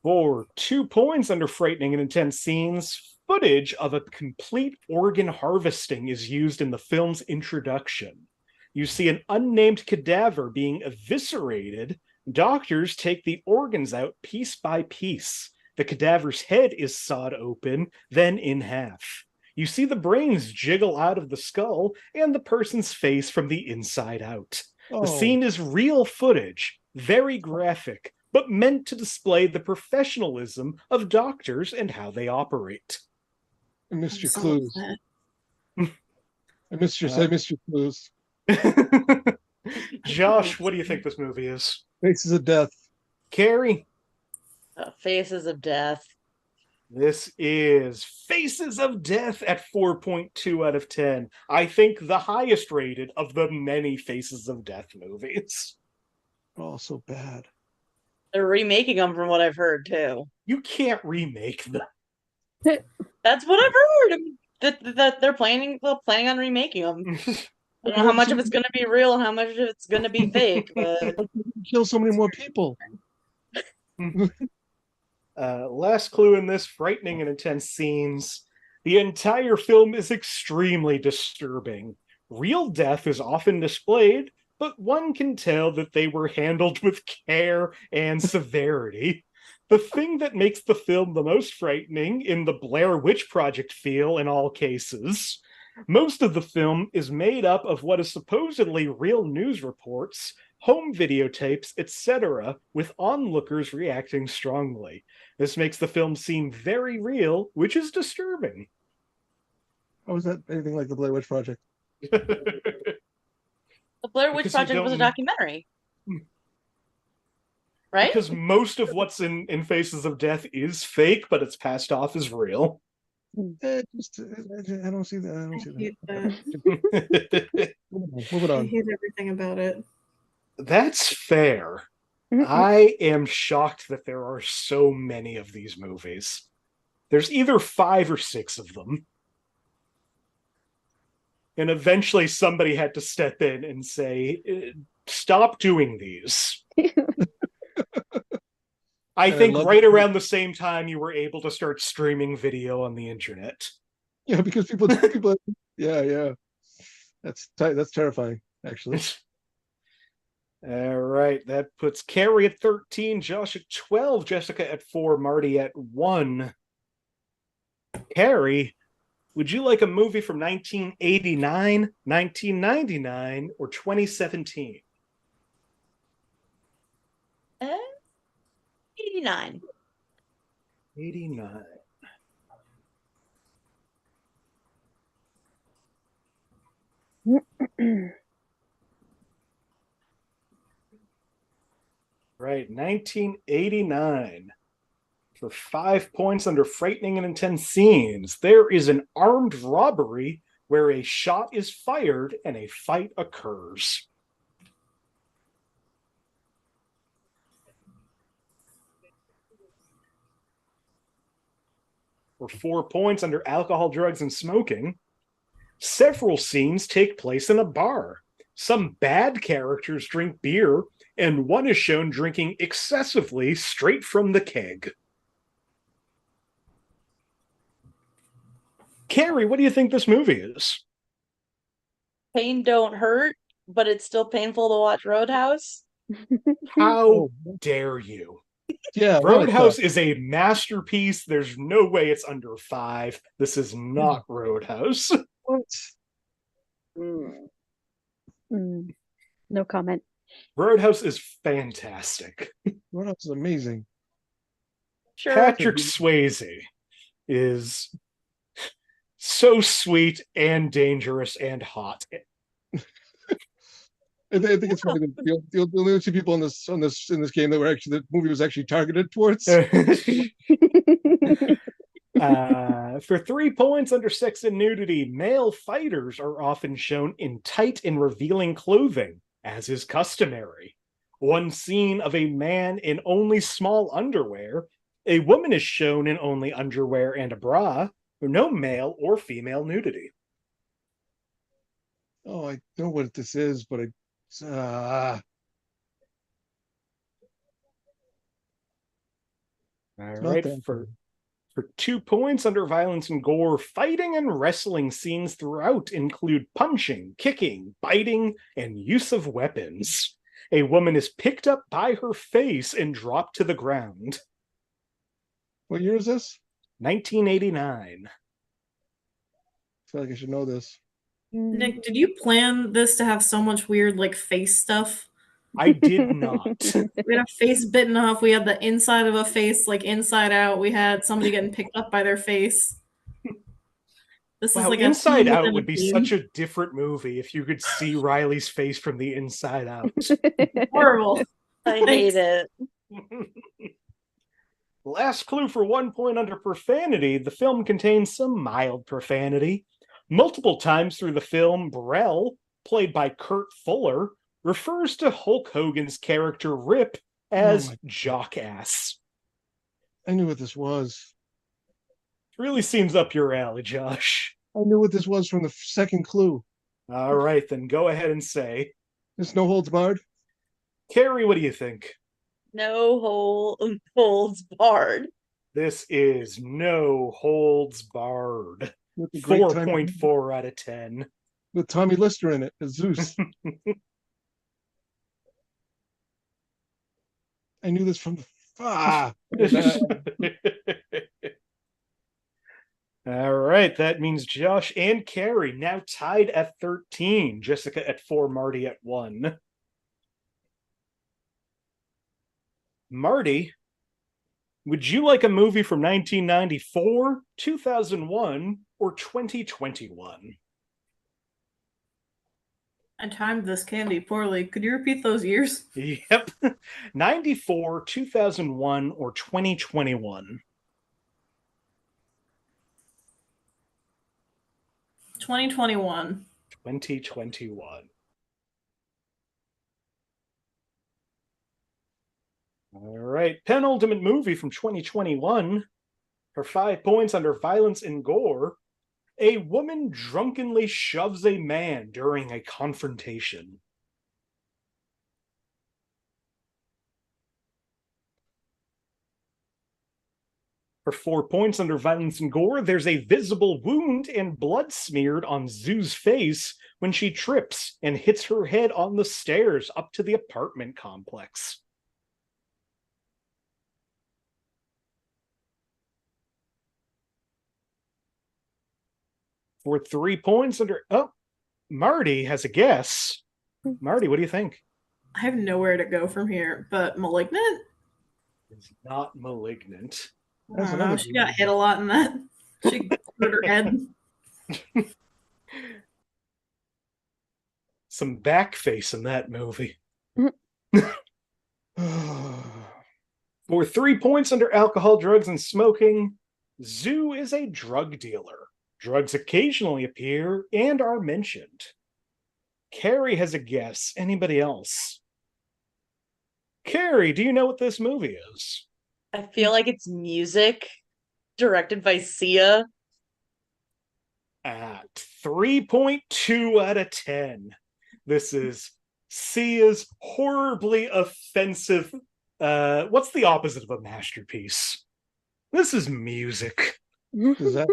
For 2 points under frightening and intense scenes, footage of a complete organ harvesting is used in the film's introduction. You see an unnamed cadaver being eviscerated. Doctors take the organs out piece by piece. The cadaver's head is sawed open, then in half. You see the brains jiggle out of the skull and the person's face from the inside out. Oh. The scene is real footage, very graphic, but meant to display the professionalism of doctors and how they operate. I missed your clues. I missed your clues. Josh, what do you think this movie is? Faces of Death. Kari? Faces of Death. This is Faces of Death at 4.2 out of 10. I think the highest rated of the many Faces of Death movies. Oh, so bad. They're remaking them from what I've heard, too. You can't remake them. That's what I've heard. That they're planning on remaking them. I don't know how much of it's going to be real and how much of it's going to be fake, but... Kill so many more people. Last clue in this, frightening and intense scenes. The entire film is extremely disturbing. Real death is often displayed, but one can tell that they were handled with care and severity. The thing that makes the film the most frightening in the Blair Witch Project feel in all cases. Most of the film is made up of what is supposedly real news reports, home videotapes, etc., with onlookers reacting strongly. This makes the film seem very real, which is disturbing. How is that anything like the Blair Witch Project? The Blair Witch Project was a documentary. Right? Because most of what's in Faces of Death is fake, but it's passed off as real. I don't see that. I don't see that. Move it on. I hate everything about it. That's fair. I am shocked that there are so many of these movies. There's either 5 or 6 of them. And eventually somebody had to step in and say, stop doing these. I think right around the same time you were able to start streaming video on the internet. Yeah, because people yeah. That's terrifying, actually. All right, that puts Kari at 13, Josh at 12, Jessica at 4, Marty at 1. Kari, would you like a movie from 1989, 1999, or 2017? 89. 89. Right, 1989. For 5 points under frightening and intense scenes, there is an armed robbery where a shot is fired and a fight occurs. For 4 points under alcohol, drugs, and smoking, several scenes take place in a bar. Some bad characters drink beer, and one is shown drinking excessively straight from the keg. Kari, what do you think this movie is? Pain don't hurt, but it's still painful to watch Roadhouse. How dare you? Yeah, Roadhouse is a masterpiece. There's no way it's under 5. This is not Roadhouse. What? No comment. Roadhouse is fantastic. Roadhouse is amazing. Sure. Patrick Swayze is so sweet and dangerous and hot. I think it's funny that the only two people in this game that were actually the movie was actually targeted towards. For 3 points under sex and nudity, male fighters are often shown in tight and revealing clothing, as is customary. One scene of a man in only small underwear, a woman is shown in only underwear and a bra, no male or female nudity. Oh, I know what this is, but All right, for 2 points under violence and gore, fighting and wrestling scenes throughout include punching, kicking, biting, and use of weapons. A woman is picked up by her face and dropped to the ground. What year is this? 1989. I feel like I should know this. Nick, did you plan this to have so much weird like face stuff? I did not. We had a face bitten off. We had the inside of a face like inside out. We had somebody getting picked up by their face. This Wow, is like Inside a Out would be such a different movie if you could see Riley's face from the inside out. horrible. I hate it. Last clue for 1 point under profanity. The film contains some mild profanity. Multiple times through the film, Brell, played by Kurt Fuller, refers to Hulk Hogan's character Rip as jockass. I knew what this was. Really seems up your alley, Josh. I knew what this was from the second clue. All right, then go ahead and say. It's No Holds Barred. Kari, what do you think? No holds barred. This is No Holds Barred. With the great 4.4 out of 10. with Tommy Lister in it as Zeus. I knew this from the All right, that means Josh and Kari now tied at 13. Jessica at 4, Marty at 1. Marty, would you like a movie from 1994, 2001, or 2021? I timed this candy poorly. Could you repeat those years? Yep. 94, 2001, or 2021. 2021. 2021. All right. Penultimate movie from 2021. For 5 points under violence and gore, a woman drunkenly shoves a man during a confrontation. For 4 points under violence and gore, there's a visible wound and blood smeared on Zoo's face when she trips and hits her head on the stairs up to the apartment complex. For 3 points under... Oh, Marty has a guess. Marty, what do you think? I have nowhere to go from here, but Malignant? It's not Malignant. I don't know. She got hit a lot in that. She hurt her head. Some backface in that movie. For 3 points under alcohol, drugs, and smoking, Zoo is a drug dealer. Drugs occasionally appear and are mentioned. Kari has a guess. Anybody else? Kari, do you know what this movie is? I feel like it's music directed by Sia. At 3.2 out of 10. This is Sia's horribly offensive. What's the opposite of a masterpiece? This is music. Is that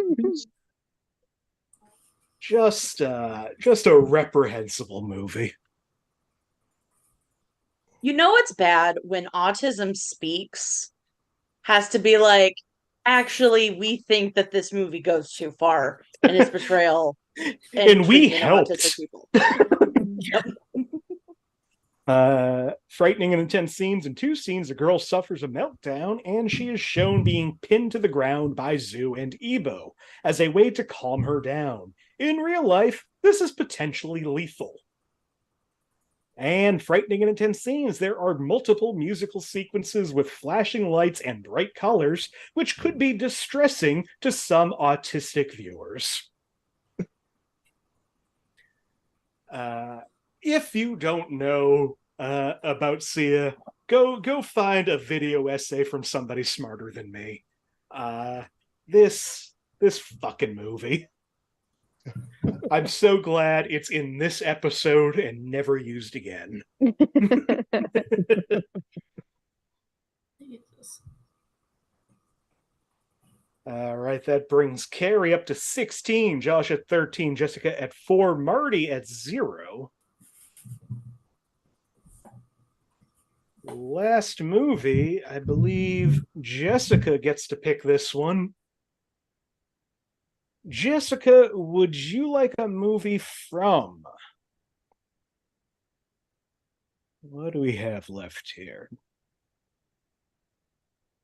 Just a reprehensible movie. You know it's bad when autism speaks has to be like, actually, we think that this movie goes too far in its portrayal. And we treatment of helped. autistic people. Frightening and intense scenes. In 2 scenes, a girl suffers a meltdown and she is shown being pinned to the ground by Zoo and Ebo as a way to calm her down. In real life, this is potentially lethal. And frightening and intense scenes, there are multiple musical sequences with flashing lights and bright colors, which could be distressing to some autistic viewers. If you don't know about Sia, go find a video essay from somebody smarter than me. This fucking movie. I'm so glad it's in this episode and never used again. All right, that brings Kari up to 16, Josh at 13, Jessica at 4, Marty at 0. Last movie, I believe Jessica gets to pick this one. Jessica, would you like a movie from? What do we have left here?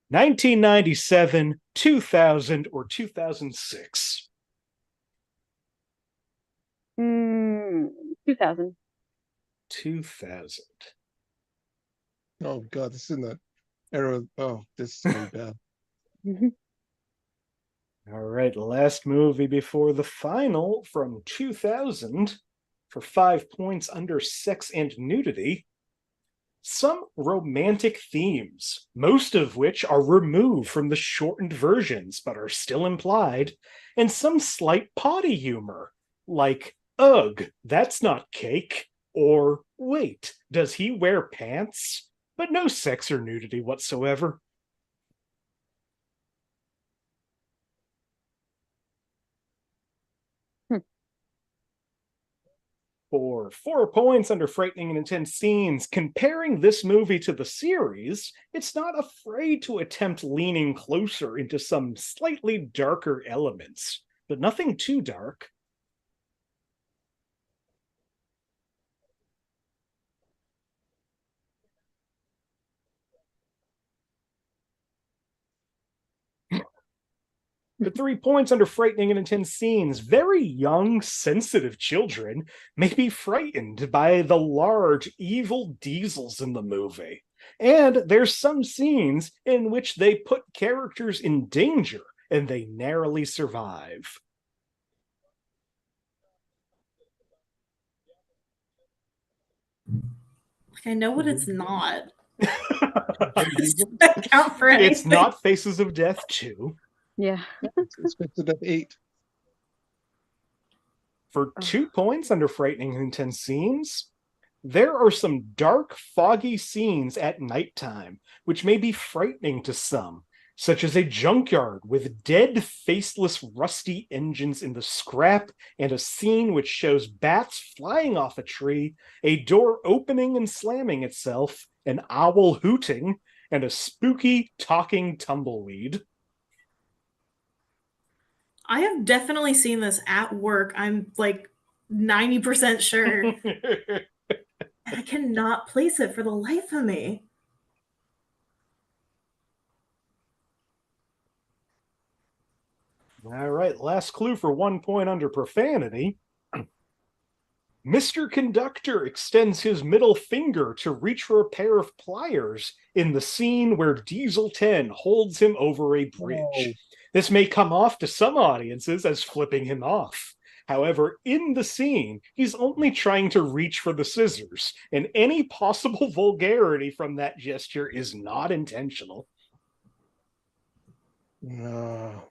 1997, 2000, or 2006? 2000. 2000. Oh god, this is in that era. Oh, this is really bad. All right, last movie before the final from 2000 for 5 points under sex and nudity. Some romantic themes, most of which are removed from the shortened versions but are still implied, and some slight potty humor, like, ugh, that's not cake, or wait, does he wear pants? But no sex or nudity whatsoever. For 4 points under frightening and intense scenes, comparing this movie to the series, it's not afraid to attempt leaning closer into some slightly darker elements, but nothing too dark. The 3 points under frightening and intense scenes, very young, sensitive children may be frightened by the large, evil diesels in the movie. And there's some scenes in which they put characters in danger and they narrowly survive. I know what it's not. Doesn't count for anything. It's not Faces of Death 2. Yeah. It's Faces of 8. For 2 points under frightening and intense scenes, there are some dark, foggy scenes at nighttime, which may be frightening to some. such as a junkyard with dead, faceless, rusty engines in the scrap, and a scene which shows bats flying off a tree, a door opening and slamming itself, an owl hooting, and a spooky talking tumbleweed. I have definitely seen this at work. I'm like 90% sure. I cannot place it for the life of me. All right, last clue for 1 point under profanity. Mr. Conductor extends his middle finger to reach for a pair of pliers in the scene where Diesel 10 holds him over a bridge. Oh. This may come off to some audiences as flipping him off. However, in the scene, he's only trying to reach for the scissors, and any possible vulgarity from that gesture is not intentional. No.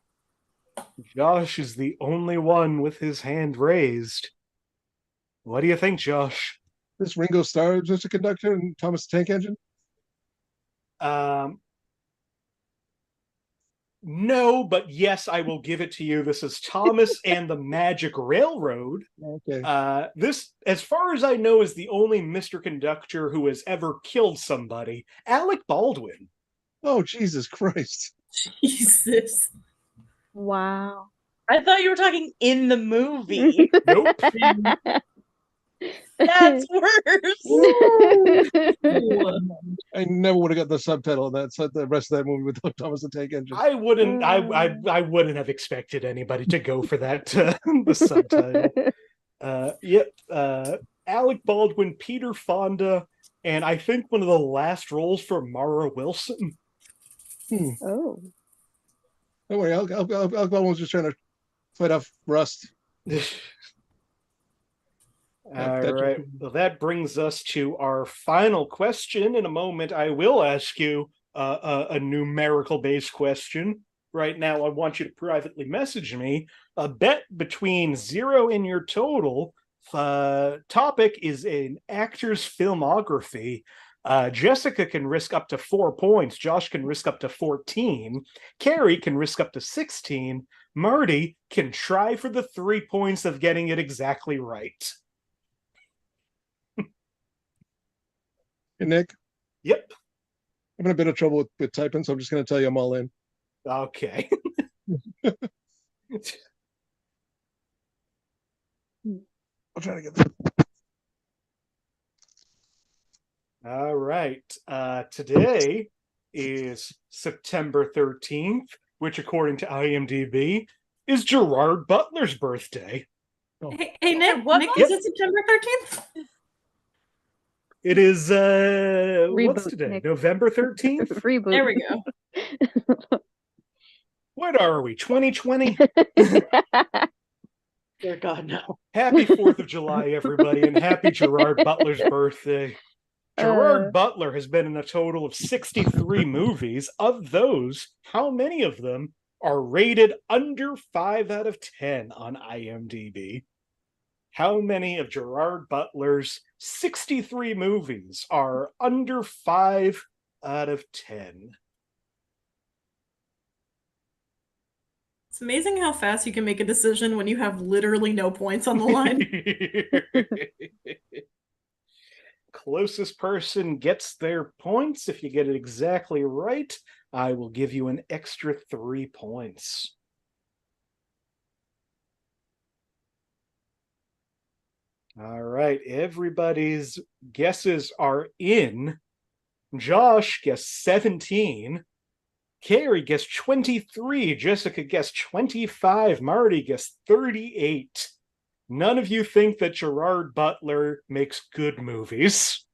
Josh is the only one with his hand raised. What do you think, Josh? This Ringo Starr Mr. Conductor and Thomas the Tank Engine? No, but yes, I will give it to you. This is Thomas and the Magic Railroad. Okay. This, as far as I know, is the only Mr. Conductor who has ever killed somebody. Alec Baldwin. Oh, Jesus Christ. Jesus. Wow. I thought you were talking in the movie. Nope. That's worse. I never would have got the subtitle of that, the rest of that movie without Thomas the Tank Engine. I wouldn't. I wouldn't have expected anybody to go for that. The subtitle. Yep. Alec Baldwin, Peter Fonda, and I think one of the last roles for Mara Wilson. Oh. Don't worry, Alec Baldwin was just trying to fight off rust. All right. Well, that brings us to our final question. In a moment, I will ask you a numerical-based question. Right now, I want you to privately message me. A bet between 0 and your total. Topic is an actor's filmography. Jessica can risk up to 4 points. Josh can risk up to 14. Kari can risk up to 16. Marty can try for the 3 points of getting it exactly right. Hey, Nick? Yep. I'm in a bit of trouble with typing, so I'm just going to tell you I'm all in. Okay. I'll try to get that. All right. Today is September 13th, which, according to IMDb, is Gerard Butler's birthday. Oh. Hey Nick, What? Nick, is it September 13th? It is, what's Reboot, today? Nick. November 13th? Reboot. There we go. What are we, 2020? Dear God, no. Happy 4th of July, everybody, and happy Gerard Butler's birthday. Gerard Butler has been in a total of 63 movies. Of those, how many of them are rated under 5 out of 10 on IMDb? How many of Gerard Butler's 63 movies are under 5 out of 10? It's amazing how fast you can make a decision when you have literally no points on the line. Closest person gets their points. If you get it exactly right, I will give you an extra 3 points. All right, everybody's guesses are in. Josh guessed 17. Kari guessed 23. Jessica guessed 25. Marty guessed 38. None of you think that Gerard Butler makes good movies.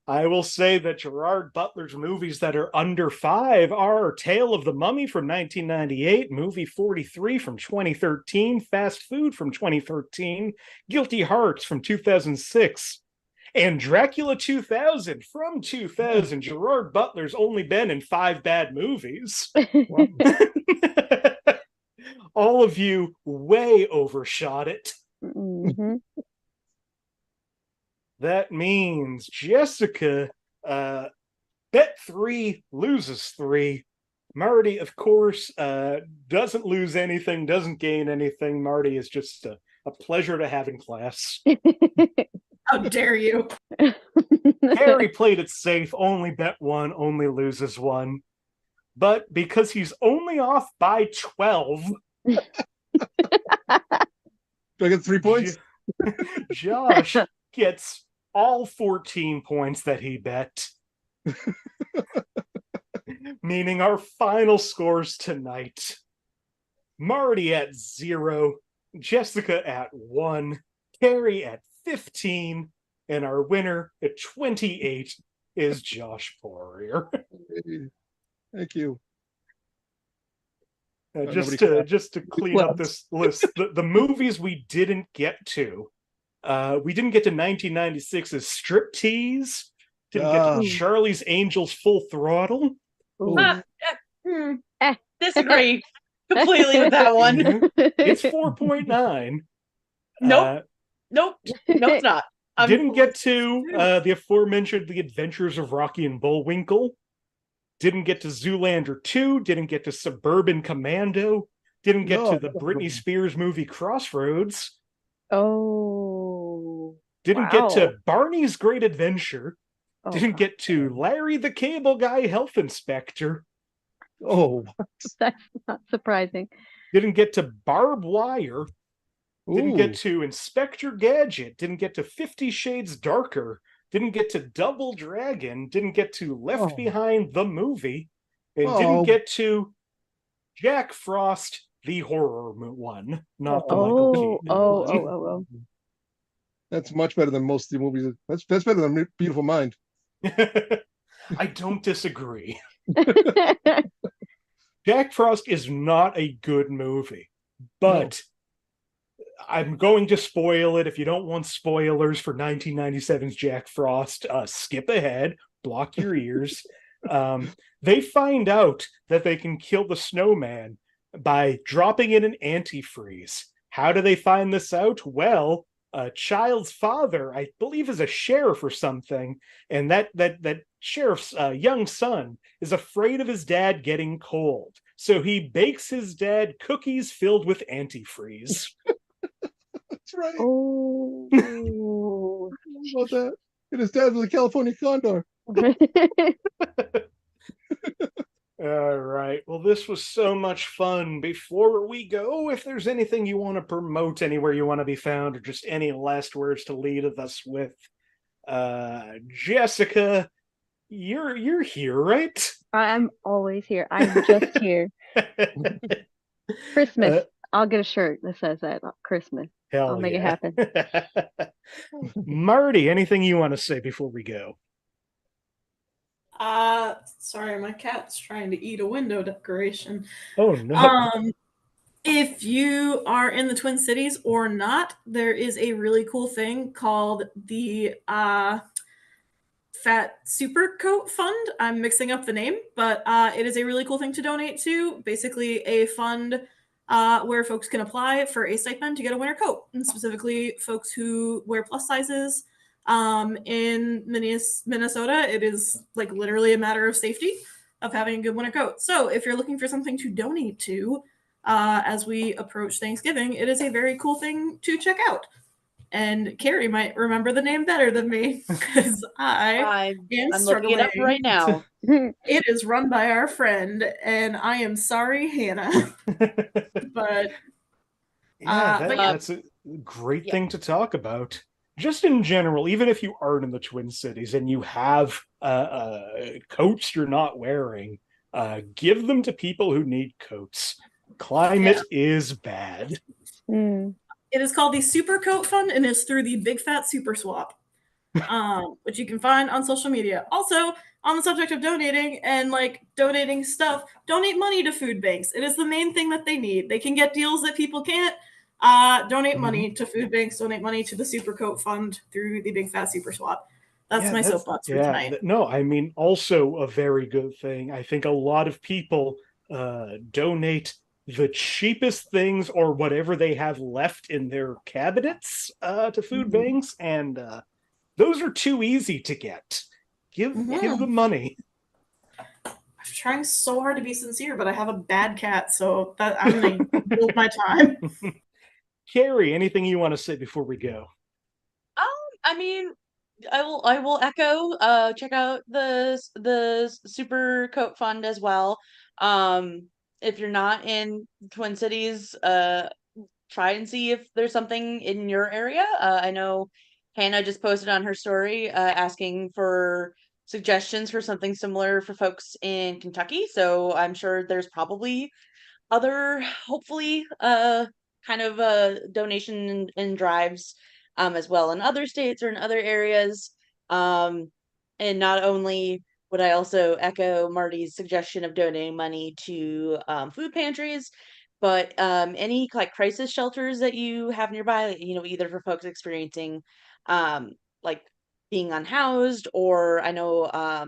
I will say that Gerard Butler's movies that are under 5 are Tale of the Mummy from 1998, Movie 43 from 2013, Fast Food from 2013, Guilty Hearts from 2006, and Dracula 2000 from 2000. Gerard Butler's only been in 5 bad movies. All of you way overshot it. Mm-hmm. That means Jessica Bet 3 loses 3. Marty, of course, doesn't lose anything, doesn't gain anything. Marty is just a pleasure to have in class. How dare you? Kari played it safe, only bet 1, only loses 1. But because he's only off by 12... Do I get 3 points? Josh gets all 14 points that he bet. Meaning our final scores tonight: Marty at 0, Jessica at 1, Kari at 15, and our winner at 28 is Josh Poirier. Thank you. Just to clean up this list, the movies we didn't get to. We didn't get to 1996's Striptease. Didn't get to Charlie's Angels Full Throttle. Disagree completely with that one. It's 4.9. Nope, it's not. Didn't get to the aforementioned The Adventures of Rocky and Bullwinkle. Didn't get to Zoolander 2. Didn't get to Suburban Commando. Didn't get to the Britney Spears movie Crossroads. Oh. Didn't get to Barney's Great Adventure. Didn't get to Larry the Cable Guy Health Inspector. Oh, that's not surprising. Didn't get to Barbed Wire. Didn't Ooh. get to Inspector Gadget. Didn't get to 50 Shades Darker. Didn't get to Double Dragon. Didn't get to Left Behind the movie. And didn't get to Jack Frost, the horror one, not the Michael Keaton one. Oh. That's much better than most of the movies. That's better than Beautiful Mind. I don't disagree. Jack Frost is not a good movie, but I'm going to spoil it. If you don't want spoilers for 1997's Jack Frost, skip ahead, block your ears. They find out that they can kill the snowman by dropping in an antifreeze. How do they find this out? Well, a child's father, I believe, is a sheriff or something, and that sheriff's young son is afraid of his dad getting cold, so he bakes his dad cookies filled with antifreeze. That's right. Oh. How about that? And his dad was a California condor. All right. Well, this was so much fun. Before we go, if there's anything you want to promote, anywhere you want to be found, or just any last words to lead us with, Jessica, you're here, right? I'm always here. I'm just here. Christmas. I'll get a shirt that says that. Christmas. I'll make it happen. Marty, anything you want to say before we go? Sorry, my cat's trying to eat a window decoration. Oh no. If you are in the Twin Cities or not, there is a really cool thing called the Fat Super Coat Fund. I'm mixing up the name, but it is a really cool thing to donate to. Basically, a fund where folks can apply for a stipend to get a winter coat, and specifically folks who wear plus sizes. In Minnesota, it is like literally a matter of safety of having a good winter coat. So if you're looking for something to donate to as we approach Thanksgiving, it is a very cool thing to check out. And Kari might remember the name better than me because I'm looking it up right now. It is run by our friend, and I am sorry, Hannah. But that's a great thing to talk about. Just in general, even if you aren't in the Twin Cities and you have coats you're not wearing, give them to people who need coats. Climate is bad. It is called the Super Coat Fund and is through the Big Fat Super Swap, which you can find on social media. Also, on the subject of donating and like donating stuff, donate money to food banks. It is the main thing that they need. They can get deals that people can't. Donate money to food banks, donate money to the Super Coat Fund through the Big Fat Super Swap. That's my soapbox for tonight. No, I mean, also a very good thing. I think a lot of people donate the cheapest things or whatever they have left in their cabinets to food banks, and those are too easy to get. Give them money. trying so hard to be sincere, but I have a bad cat, so that I'm gonna build my time. Kari, anything you want to say before we go? I mean, I will echo, check out the Super Coat Fund as well. If you're not in Twin Cities, try and see if there's something in your area. I know Hannah just posted on her story, asking for suggestions for something similar for folks in Kentucky. So I'm sure there's probably other, hopefully, kind of donation and drives as well in other states or in other areas. And not only would I also echo Marty's suggestion of donating money to food pantries, but any like crisis shelters that you have nearby, you know, either for folks experiencing like being unhoused, or I know a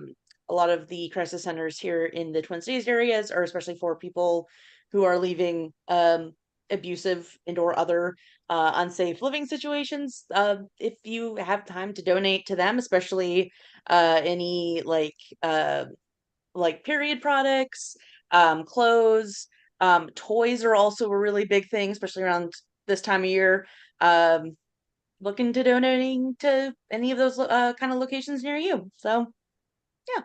lot of the crisis centers here in the Twin Cities areas are especially for people who are leaving abusive and or other unsafe living situations. If you have time to donate to them, especially any like period products, clothes, toys are also a really big thing, especially around this time of year. Look into donating to any of those kind of locations near you. So, yeah.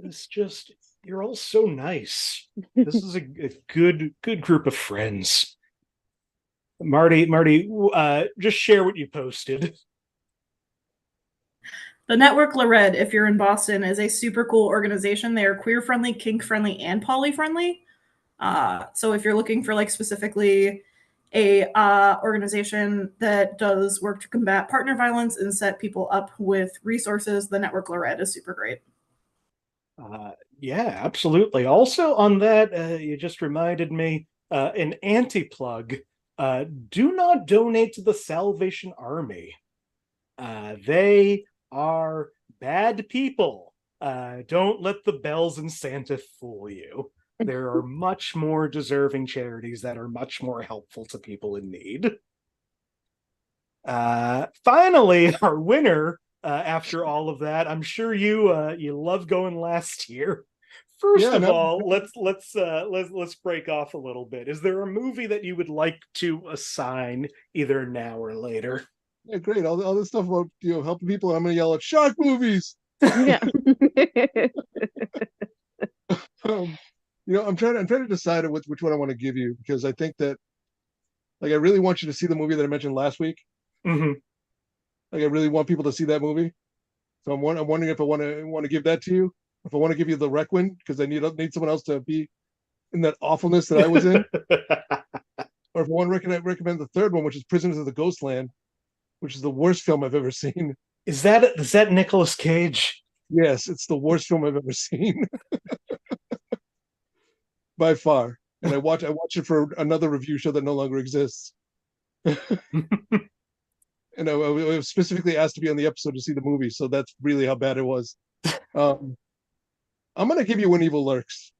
It's just, you're all so nice. This is a good group of friends. Marty, just share what you posted. The Network Lared, if you're in Boston, is a super cool organization. They are queer friendly, kink friendly, and poly friendly. So if you're looking for like specifically a organization that does work to combat partner violence and set people up with resources, the Network Lared is super great. Yeah, absolutely. Also on that, you just reminded me, an anti-plug. Do not donate to the Salvation Army. They are bad people. Don't let the bells and Santa fool you. There are much more deserving charities that are much more helpful to people in need. Finally, our winner, after all of that, I'm sure you love going last here. First of all, let's break off a little bit. Is there a movie that you would like to assign either now or later? Yeah, great. All this stuff about helping people, and I'm gonna yell at shark movies. Yeah. I'm trying to decide which one I want to give you, because I think that, like, I really want you to see the movie that I mentioned last week. Mm-hmm. Like, I really want people to see that movie. So I'm wondering if I want to give that to you, if I want to give you the Requiem, because I need someone else to be in that awfulness that I was in, or if I want to recommend the third one, which is Prisoners of the Ghostland, which is the worst film I've ever seen. Is that Nicolas Cage? Yes, it's the worst film I've ever seen. By far. And I watch it for another review show that no longer exists. And I was specifically asked to be on the episode to see the movie, so that's really how bad it was. I'm gonna give you When Evil Lurks.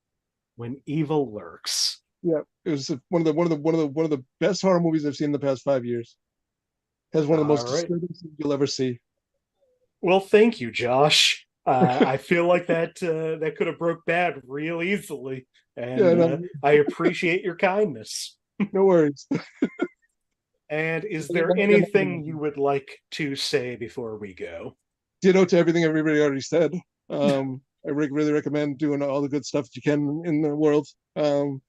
When Evil Lurks. Yeah, it was one of the best horror movies I've seen in the past 5 years. Has one of the most disturbing things you'll ever see. Well, thank you, Josh. I feel like that could have broke bad real easily, and I appreciate your kindness. No worries. And is there anything you would like to say before we go? Ditto to everything everybody already said. I really recommend doing all the good stuff that you can in the world, and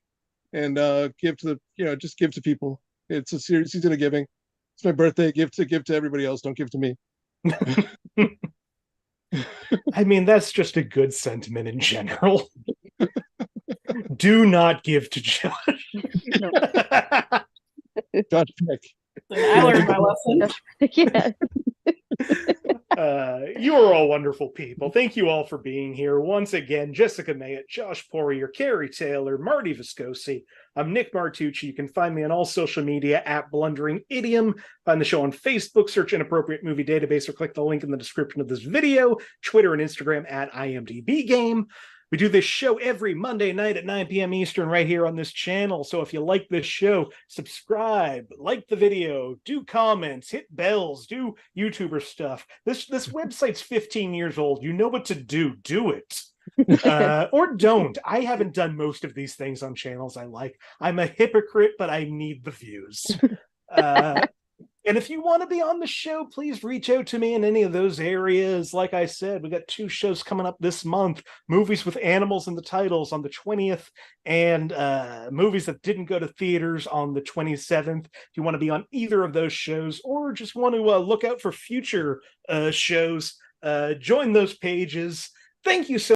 give to just give to people. It's a serious season of giving. It's my birthday. Give to everybody else. Don't give to me. I mean, that's just a good sentiment in general. Do not give to Josh. No. Josh Peck. I learned my lesson. Yeah. You are all wonderful people. Thank you all for being here. Once again, Jessica Mayotte, Josh Poirier, Kari Taylor, Marty Viscosi. I'm Nick Martucci. You can find me on all social media at Blundering Idiom. Find the show on Facebook, search Inappropriate Movie Database, or click the link in the description of this video. Twitter and Instagram at IMDb Game. We do this show every Monday night at 9 p.m. Eastern right here on this channel. So if you like this show, subscribe, like the video, do comments, hit bells, do YouTuber stuff. This website's 15 years old. You know what to do. Do it. Or don't. I haven't done most of these things on channels I like. I'm a hypocrite, but I need the views. And if you want to be on the show, please reach out to me in any of those areas. Like I said, we got 2 shows coming up this month, movies with animals in the titles on the 20th, and movies that didn't go to theaters on the 27th. If you want to be on either of those shows, or just want to look out for future shows, join those pages. Thank you so